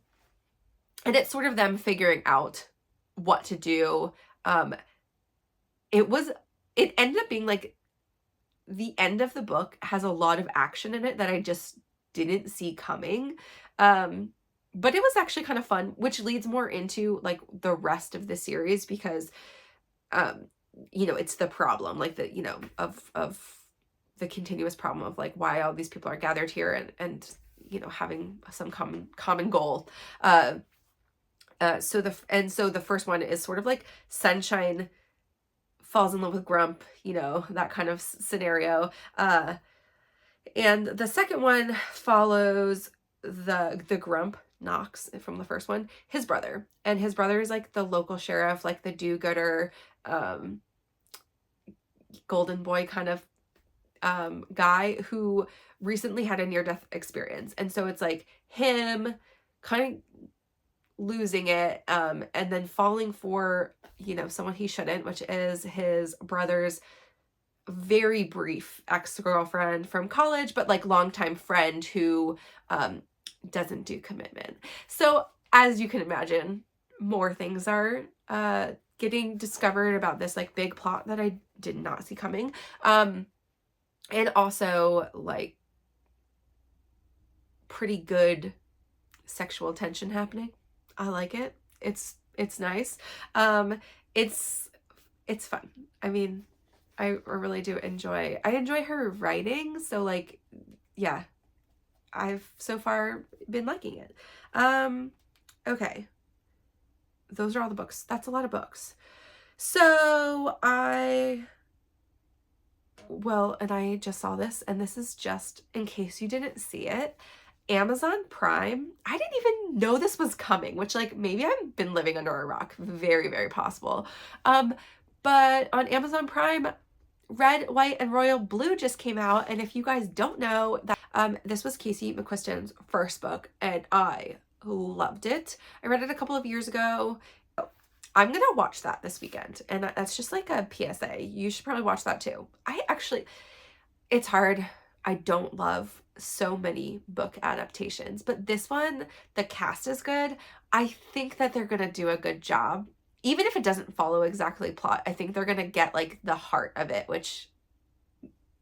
it's sort of them figuring out what to do. It ended up being like the end of the book has a lot of action in it that I just didn't see coming. But it was actually kind of fun, which leads more into like the rest of the series because, you know, it's the problem, like the, you know, of the continuous problem of like why all these people are gathered here and you know, having some common goal. So the first one is sort of like Sunshine falls in love with Grump, you know, that kind of scenario. And the second one follows the Grump, Knox from the first one, his brother. And his brother is like the local sheriff, like the do-gooder, golden boy kind of guy who recently had a near-death experience. And so it's like him kind of losing it and then falling for, you know, someone he shouldn't, which is his brother's very brief ex-girlfriend from college, but like longtime friend who doesn't do commitment. So as you can imagine, more things are getting discovered about this like big plot that I did not see coming. And also like pretty good sexual tension happening. I like it. It's nice. It's fun. I mean, I really do enjoy her writing. So like, yeah, I've so far been liking it. Okay. Those are all the books. That's a lot of books. So and I just saw this, and this is just in case you didn't see it. Amazon Prime, I didn't even know this was coming, which like maybe I've been living under a rock. Very, very possible. But on Amazon Prime, Red, White, and Royal Blue just came out. And if you guys don't know, that this was Casey McQuiston's first book, and I loved it. I read it a couple of years ago. I'm going to watch that this weekend. And that's just like a PSA. You should probably watch that too. It's hard. I don't love so many book adaptations, but this one, the cast is good. I think that they're going to do a good job. Even if it doesn't follow exactly plot, I think they're going to get like the heart of it, which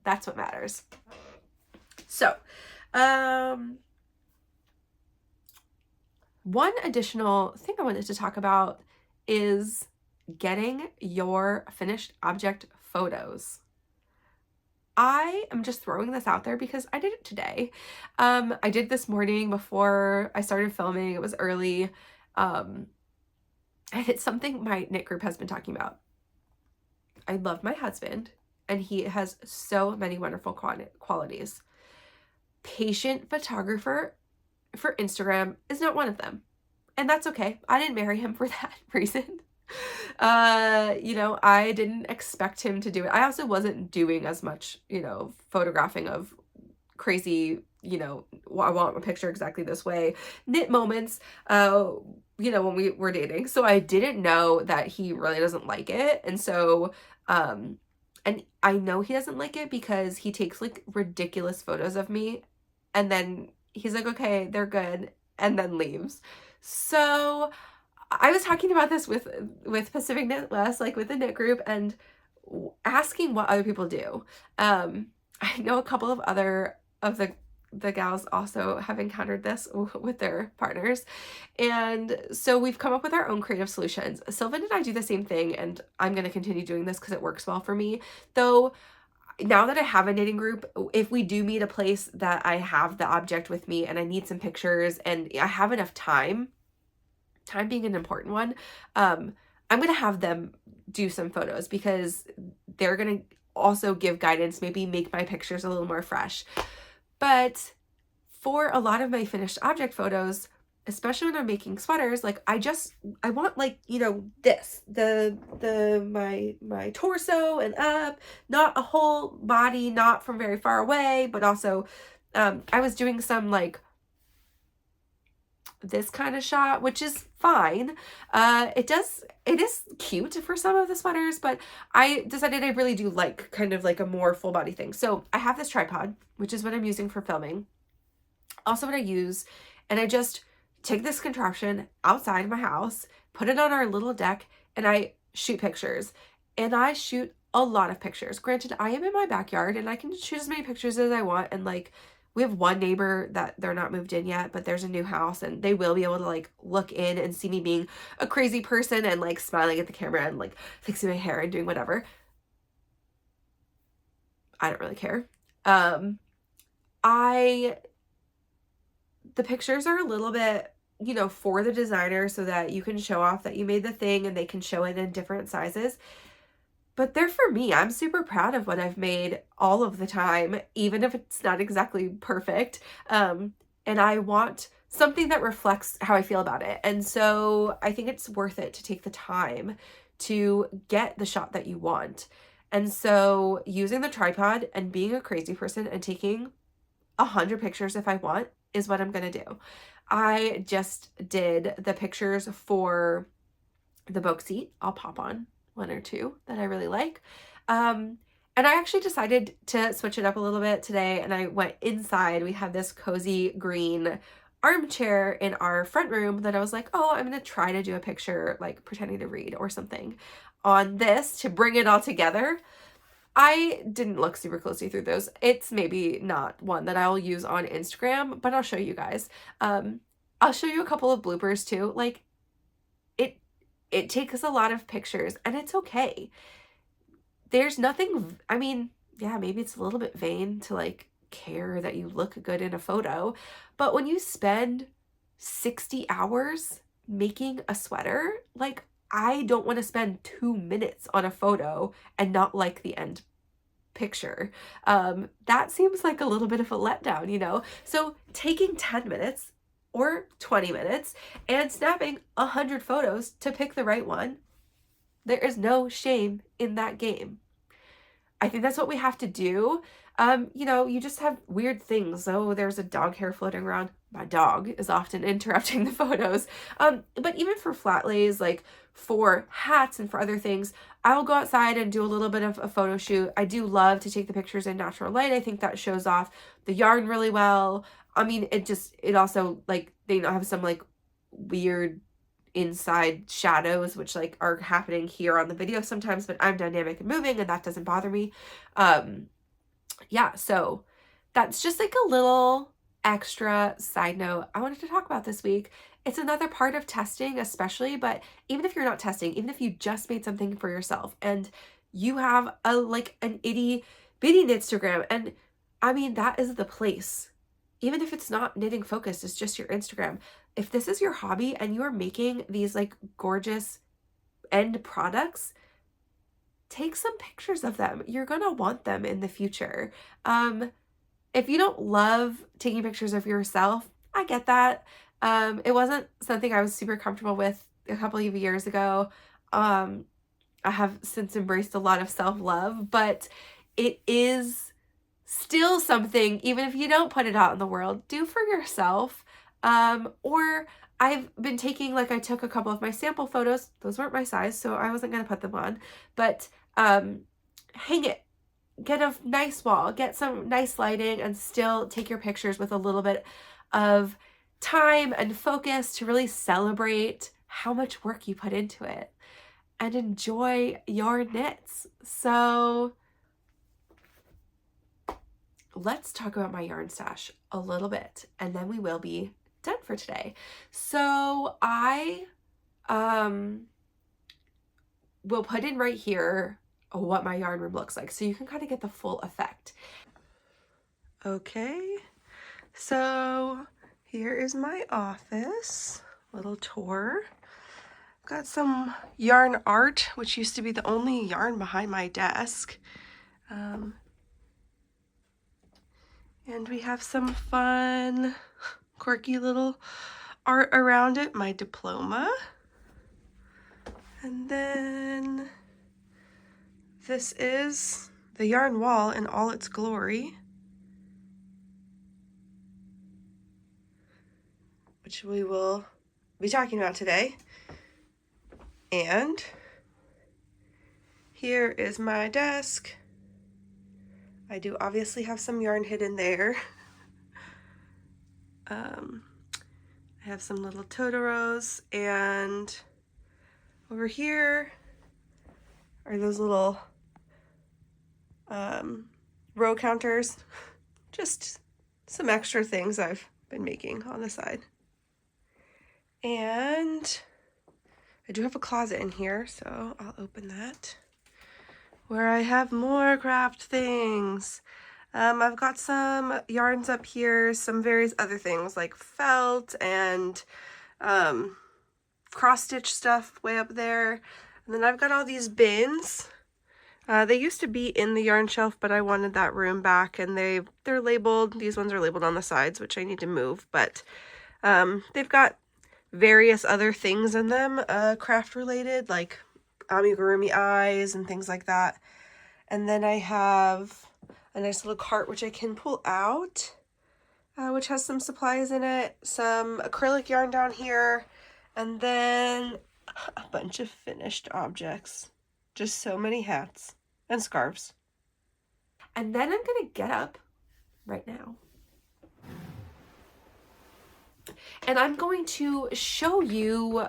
that's what matters. So, one additional thing I wanted to talk about is getting your finished object photos. I am just throwing this out there because I did it today. I did this morning before I started filming. It was early. And it's something my knit group has been talking about. I love my husband, and he has so many wonderful qualities. Patient photographer for Instagram is not one of them. And that's okay. I didn't marry him for that reason. You know, I didn't expect him to do it. I also wasn't doing as much, you know, photographing of crazy, you know, I want a picture exactly this way, knit moments, you know, when we were dating. So I didn't know that he really doesn't like it. And so, and I know he doesn't like it because he takes like ridiculous photos of me and then he's like, okay, they're good, and then leaves. So I was talking about this with Pacific Knit West, like with the knit group, and asking what other people do. I know a couple of other of the gals also have encountered this with their partners. And so we've come up with our own creative solutions. Sylvan and I do the same thing, and I'm going to continue doing this because it works well for me. Though now that I have a knitting group, if we do meet a place that I have the object with me and I need some pictures and I have enough time being an important one, I'm going to have them do some photos because they're going to also give guidance, maybe make my pictures a little more fresh. But for a lot of my finished object photos, especially when I'm making sweaters, like I want like, you know, my torso and up, not a whole body, not from very far away, but also, I was doing some like this kind of shot, which is fine. It is cute for some of the sweaters, but I decided I really do like kind of like a more full body thing. So I have this tripod, which is what I'm using for filming. Also what I use, and I just take this contraption outside my house, put it on our little deck, and I shoot pictures. And I shoot a lot of pictures. Granted, I am in my backyard and I can shoot as many pictures as I want. And like, we have one neighbor that they're not moved in yet, but there's a new house and they will be able to like look in and see me being a crazy person and like smiling at the camera and like fixing my hair and doing whatever. I don't really care. The pictures are a little bit, you know, for the designer so that you can show off that you made the thing and they can show it in different sizes. But they're for me. I'm super proud of what I've made all of the time, even if it's not exactly perfect. And I want something that reflects how I feel about it. And so I think it's worth it to take the time to get the shot that you want. And so using the tripod and being a crazy person and taking 100 pictures if I want is what I'm going to do. I just did the pictures for the book seat. I'll pop on one or two that I really like. And I actually decided to switch it up a little bit today and I went inside. We have this cozy green armchair in our front room that I was like, oh, I'm going to try to do a picture like pretending to read or something on this to bring it all together. I didn't look super closely through those. It's maybe not one that I'll use on Instagram, but I'll show you guys. I'll show you a couple of bloopers too. Like it takes a lot of pictures and it's okay. There's nothing, I mean, yeah, maybe it's a little bit vain to like care that you look good in a photo, but when you spend 60 hours making a sweater, like I don't want to spend 2 minutes on a photo and not like the end picture. That seems like a little bit of a letdown, you know? So taking 10 minutes or 20 minutes and snapping 100 photos to pick the right one, there is no shame in that game. I think that's what we have to do. You know, you just have weird things. Oh, there's a dog hair floating around. My dog is often interrupting the photos. But even for flat lays, like for hats and for other things, I'll go outside and do a little bit of a photo shoot. I do love to take the pictures in natural light. I think that shows off the yarn really well. I mean, it also like, they have some like weird inside shadows, which like are happening here on the video sometimes, but I'm dynamic and moving and that doesn't bother me. Yeah, so that's just like a little extra side note I wanted to talk about this week. It's another part of testing, especially, but even if you're not testing, even if you just made something for yourself and you have a like an itty bitty Instagram, and I mean, that is the place. Even if it's not knitting focused, it's just your Instagram. If this is your hobby and you are making these like gorgeous end products, take some pictures of them. You're gonna want them in the future. If you don't love taking pictures of yourself, I get that. It wasn't something I was super comfortable with a couple of years ago. I have since embraced a lot of self-love, but it is still something, even if you don't put it out in the world, do for yourself. Or I've been taking, like I took a couple of my sample photos. Those weren't my size, so I wasn't going to put them on, but hang it, get a nice wall, get some nice lighting, and still take your pictures with a little bit of time and focus to really celebrate how much work you put into it and enjoy your knits. So let's talk about my yarn stash a little bit and then we will be done for today. So I will put in right here what my yarn room looks like so you can kind of get the full effect. Okay, so here is my office, little tour. Got some yarn art, which used to be the only yarn behind my desk. And we have some fun, quirky little art around it. My diploma. And then this is the yarn wall in all its glory. which we will be talking about today. And here is my desk. I do obviously have some yarn hidden there. I have some little Totoros, and over here are those little row counters. Just some extra things I've been making on the side. And I do have a closet in here, so I'll open that, where I have more craft things. I've got some yarns up here, some various other things like felt and cross-stitch stuff way up there. And then I've got all these bins. They used to be in the yarn shelf, but I wanted that room back, and they're labeled. These ones are labeled on the sides, which I need to move, but they've got various other things in them, craft related, like amigurumi eyes and things like that. And then I have a nice little cart which I can pull out, which has some supplies in it, some acrylic yarn down here, and then a bunch of finished objects. Just so many hats and scarves. And then I'm gonna get up right now, and I'm going to show you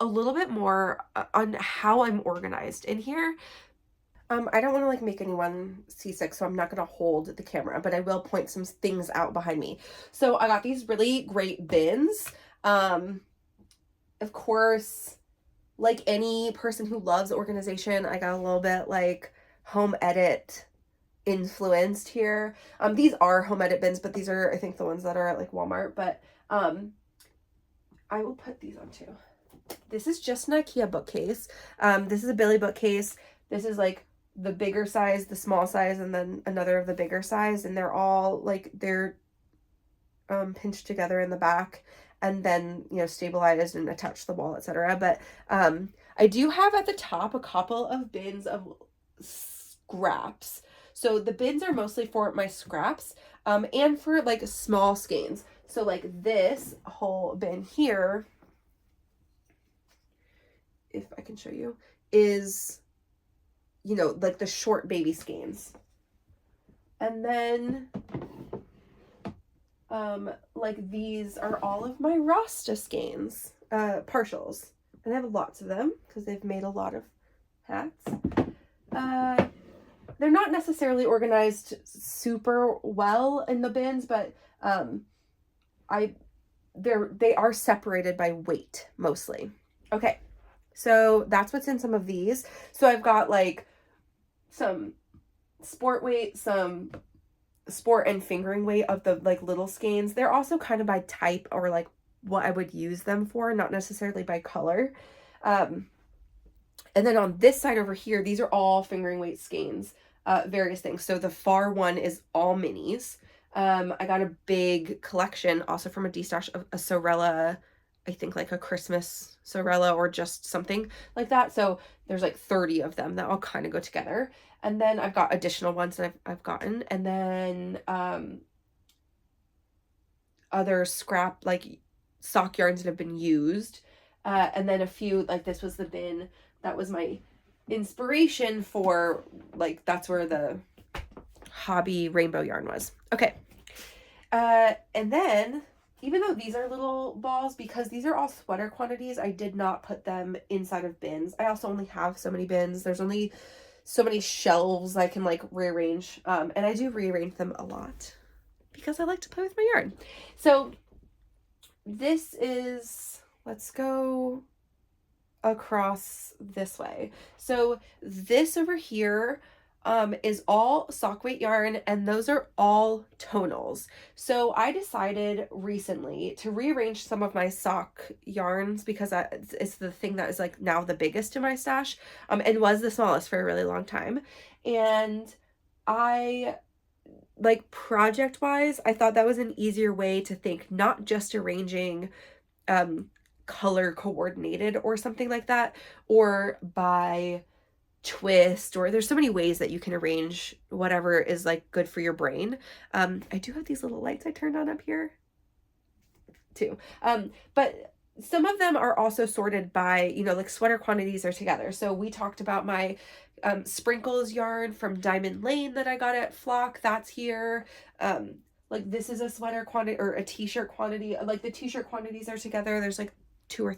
a little bit more on how I'm organized in here. I don't want to like make anyone seasick, so I'm not going to hold the camera, but I will point some things out behind me. So I got these really great bins. Of course, like any person who loves organization, I got a little bit like home edit influenced here. These are home edit bins, but these are, I think, the ones that are at like Walmart, but I will put these on too. This is just an IKEA bookcase. This is a Billy bookcase. This is like the bigger size, the small size, and then another of the bigger size, and they're all like, they're pinched together in the back and then, you know, stabilized and attached to the wall, etc. But I do have at the top a couple of bins of scraps. So the bins are mostly for my scraps and for like small skeins. So like this whole bin here, if I can show you, is, you know, like the short baby skeins. And then like these are all of my Rasta skeins, partials. And I have lots of them because they've made a lot of hats. They're not necessarily organized super well in the bins, but they are separated by weight mostly. Okay, so that's what's in some of these. So I've got like some sport weight, some sport and fingering weight of the like little skeins. They're also kind of by type or like what I would use them for, not necessarily by color. And then on this side over here, these are all fingering weight skeins, various things. So the far one is all minis. I got a big collection also from a D-stash of a Sorella, I think like a Christmas Sorella or just something like that. So there's like 30 of them that all kind of go together. And then I've got additional ones that I've gotten. And then other scrap like sock yarns that have been used. And then a few, like this was the bin that was my inspiration for, like, that's where the Hobbii rainbow yarn was. Okay. And then, even though these are little balls, because these are all sweater quantities, I did not put them inside of bins. I also only have so many bins. There's only so many shelves I can like rearrange. And I do rearrange them a lot because I like to play with my yarn. So this is, let's go across this way. So this over here is all sock weight yarn, and those are all tonals. So I decided recently to rearrange some of my sock yarns because it's the thing that is like now the biggest in my stash, and was the smallest for a really long time. And I, like, project wise, I thought that was an easier way to think, not just arranging color coordinated or something like that, or by twist, or there's so many ways that you can arrange whatever is like good for your brain. I do have these little lights I turned on up here. too. But some of them are also sorted by, you know, like sweater quantities are together. So we talked about my sprinkles yarn from Diamond Lane that I got at Flock. That's here. Like this is a sweater quantity or a t-shirt quantity. Like the t-shirt quantities are together. There's like 2 or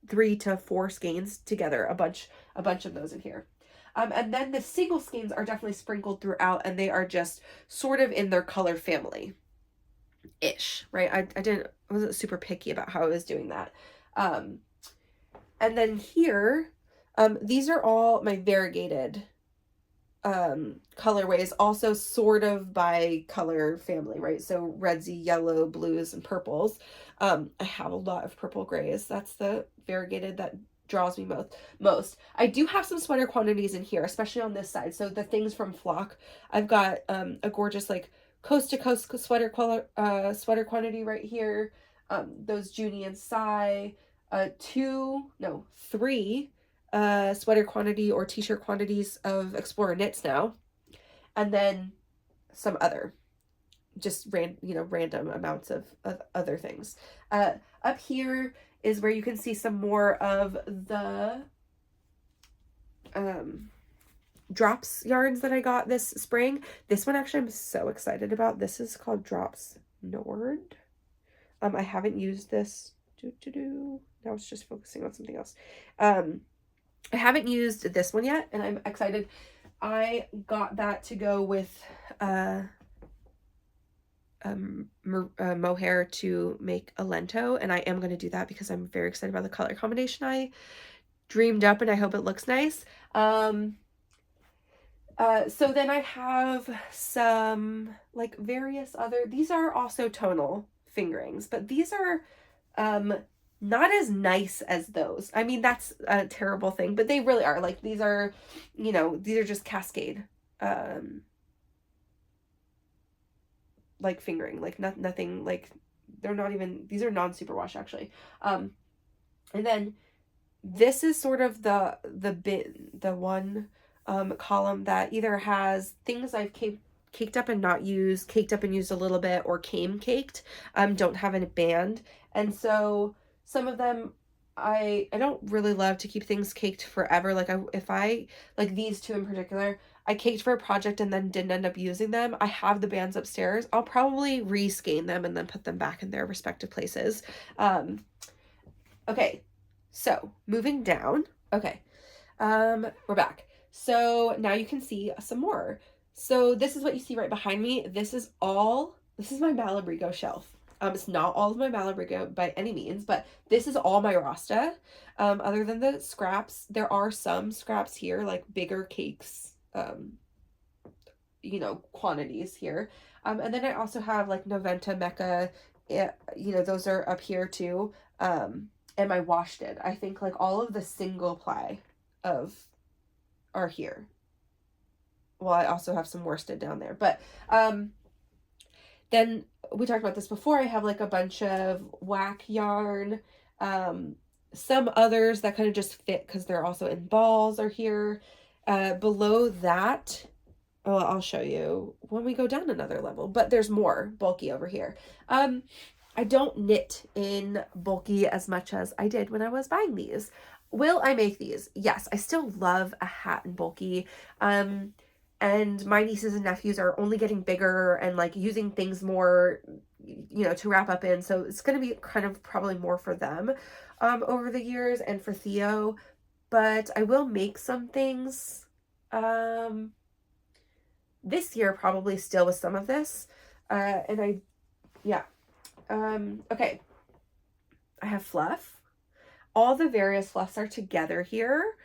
3 to 4 skeins together, a bunch of those in here. And then the single skeins are definitely sprinkled throughout, and they are just sort of in their color family ish, right? I wasn't super picky about how I was doing that. And then here, these are all my variegated colorways, also sort of by color family, right? So redsy, yellow, blues, and purples. I have a lot of purple grays. That's the variegated that draws me most. I do have some sweater quantities in here, especially on this side. So the things from Flock, I've got a gorgeous like coast to coast sweater quantity right here. Those Junie and Sai, 3 sweater quantity or t-shirt quantities of Explorer Knits now, and then some other just random amounts of other things. Up here is where you can see some more of the drops yarns that I got this spring. This one actually I'm so excited about. This is called Drops Nord. I haven't used this. I was just focusing on something else. I haven't used this one yet, and I'm excited. I got that to go with mohair to make a lento, and I am going to do that because I'm very excited about the color combination I dreamed up, and I hope it looks nice. So then I have some like various other, these are also tonal fingerings, but these are not as nice as those. I mean, that's a terrible thing, but they really are. Like these are, you know, these are just Cascade like fingering, like nothing, like they're not even, these are non-superwash actually. And then this is sort of the one column that either has things I've caked up and not used, caked up and used a little bit, or came caked, don't have a band. And so some of them I don't really love to keep things caked forever. Like if I like these two in particular, I caked for a project and then didn't end up using them. I have the bands upstairs. I'll probably reskein them and then put them back in their respective places. Okay, so moving down. Okay, we're back. So now you can see some more. So this is what you see right behind me. This is my Malabrigo shelf. It's not all of my Malabrigo by any means, but this is all my Rasta. Other than the scraps, there are some scraps here, like bigger cakes, you know, quantities here. And then I also have like Noventa Mecca, you know, those are up here too. And my Washted. I think like all of the single ply are here. Well, I also have some worsted down there, but then we talked about this before. I have like a bunch of whack yarn, some others that kind of just fit because they're also in balls are here. Below that, well, I'll show you when we go down another level, but there's more bulky over here. I don't knit in bulky as much as I did when I was buying these. Will I make these? Yes, I still love a hat in bulky. And my nieces and nephews are only getting bigger and like using things more, you know, to wrap up in. So it's going to be kind of probably more for them over the years and for Theo. But I will make some things this year probably still with some of this. Okay. I have fluff. All the various fluffs are together here,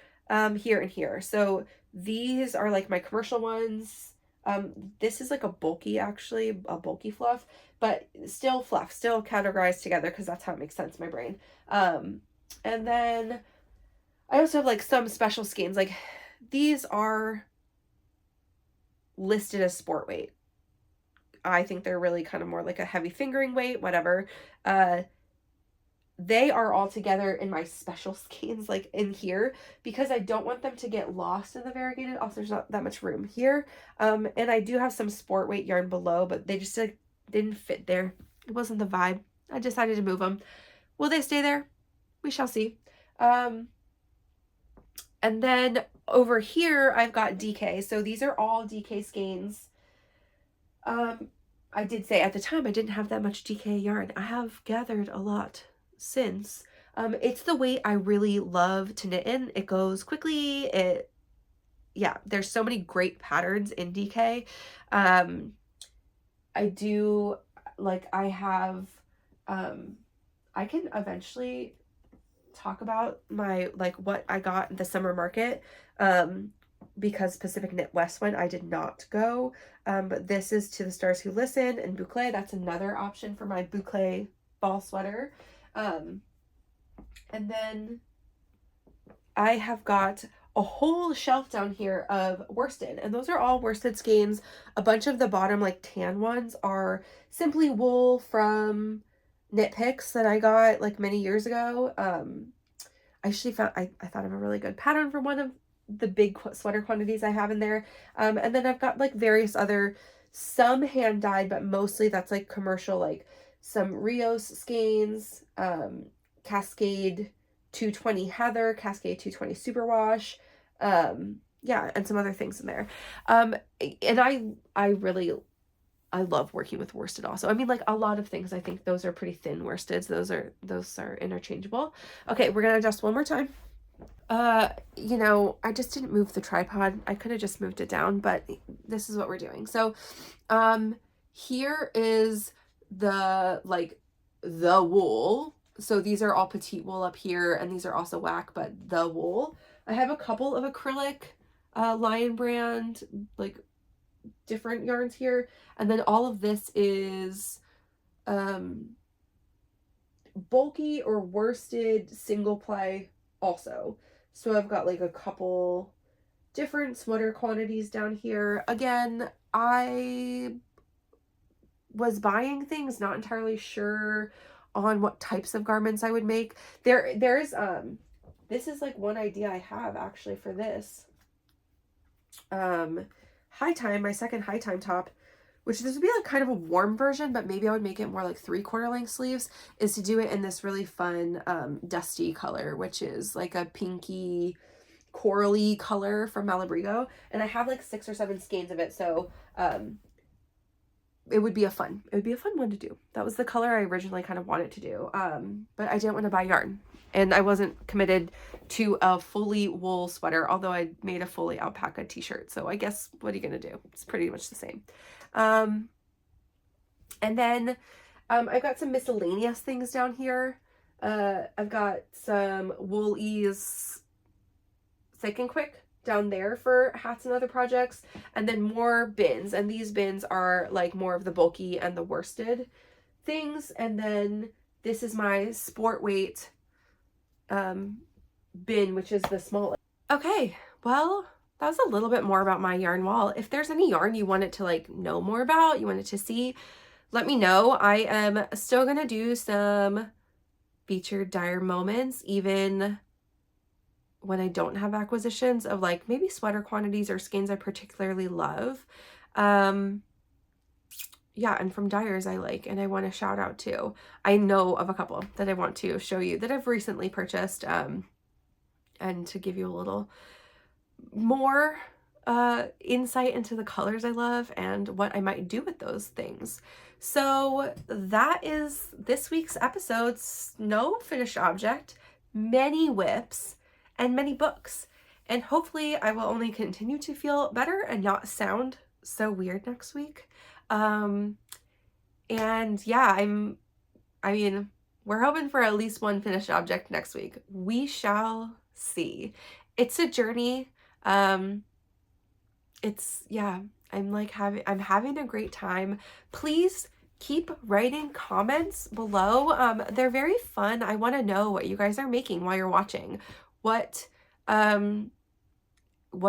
here and here. So these are like my commercial ones. This is like a bulky fluff, but still fluff, still categorized together because that's how it makes sense in my brain. And then I also have like some special skeins. Like these are listed as sport weight. I think they're really kind of more like a heavy fingering weight, whatever. They are all together in my special skeins, like in here, because I don't want them to get lost in the variegated. Also, there's not that much room here. And I do have some sport weight yarn below, but they just like didn't fit there. It wasn't the vibe. I decided to move them. Will they stay there? We shall see. And then over here, I've got DK. So these are all DK skeins. I did say at the time I didn't have that much DK yarn. I have gathered a lot since. It's the weight I really love to knit in. It goes quickly. Yeah, there's so many great patterns in DK. I do, like, I have, I can eventually talk about my, like, what I got at the summer market, because Pacific Knit West went, I did not go, but this is To the Stars Who Listen and boucle. That's another option for my boucle fall sweater. And then I have got a whole shelf down here of worsted, and those are all worsted skeins. A bunch of the bottom, like, tan ones are simply wool from Knit Picks that I got like many years ago. I actually found, I thought of a really good pattern for one of the big sweater quantities I have in there. And then I've got like various other, some hand dyed, but mostly that's like commercial, like some Rios skeins, Cascade 220 Heather, Cascade 220 Superwash, yeah, and some other things in there. And I love working with worsted also. I mean, like, a lot of things, I think those are pretty thin worsteds. Those are interchangeable. Okay, we're gonna adjust one more time. You know, I just didn't move the tripod. I could have just moved it down, but this is what we're doing. So, here is the, like, the wool. So these are all petite wool up here, and these are also WAC, but the wool. I have a couple of acrylic, Lion Brand, like, different yarns here, and then all of this is bulky or worsted single ply also. So I've got like a couple different sweater quantities down here. Again, I was buying things, not entirely sure on what types of garments I would make. There's this is like one idea I have actually for this. High Time, my second High Time top, which this would be like kind of a warm version, but maybe I would make it more like 3/4 length sleeves, is to do it in this really fun dusty color, which is like a pinky corally color from Malabrigo. And I have like 6 or 7 skeins of it, so it would be a fun one to do. That was the color I originally kind of wanted to do, but I didn't want to buy yarn, and I wasn't committed to a fully wool sweater, although I made a fully alpaca t-shirt. So I guess, what are you gonna do? It's pretty much the same. And then I've got some miscellaneous things down here. I've got some Wool-Ease Thick and Quick down there for hats and other projects, and then more bins, and these bins are like more of the bulky and the worsted things. And then this is my sport weight bin, which is the smallest. Okay, well, that was a little bit more about my yarn wall. If there's any yarn you wanted to like know more about, you wanted to see, let me know. I am still gonna do some featured Dyer moments, even when I don't have acquisitions of like maybe sweater quantities or skeins I particularly love. Yeah, and from Dyers I like, and I want to shout out to. I know of a couple that I want to show you that I've recently purchased, and to give you a little more insight into the colors I love and what I might do with those things. So that is this week's episodes. No finished object, many whips, and many books. And hopefully I will only continue to feel better and not sound so weird next week. And yeah, I mean, we're hoping for at least one finished object next week. We shall see. It's a journey. It's, yeah, I'm having a great time. Please keep writing comments below. They're very fun. I want to know what you guys are making while you're watching. What do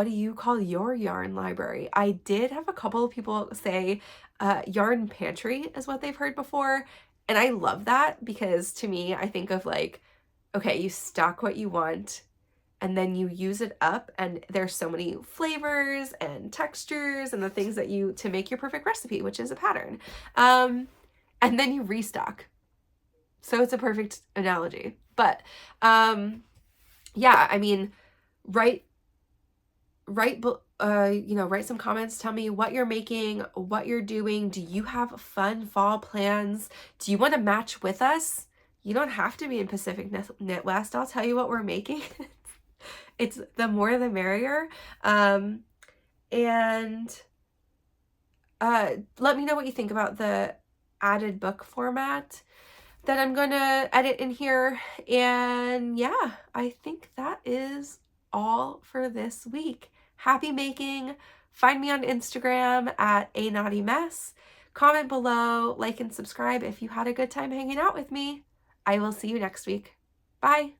you call your yarn library? I did have a couple of people say yarn pantry is what they've heard before, and I love that, because to me, I think of like, okay, you stock what you want and then you use it up, and there's so many flavors and textures and the things that to make your perfect recipe, which is a pattern, and then you restock. So it's a perfect analogy. But yeah, I mean, write write some comments. Tell me what you're making, what you're doing. Do you have fun fall plans? Do you want to match with us? You don't have to be in Pacific Knitwest. I'll tell you what we're making. It's the more the merrier. And let me know what you think about the added book format that I'm going to edit in here. And yeah, I think that is all for this week. Happy making. Find me on Instagram at A Naughty Mess. Comment below, like and subscribe if you had a good time hanging out with me. I will see you next week. Bye.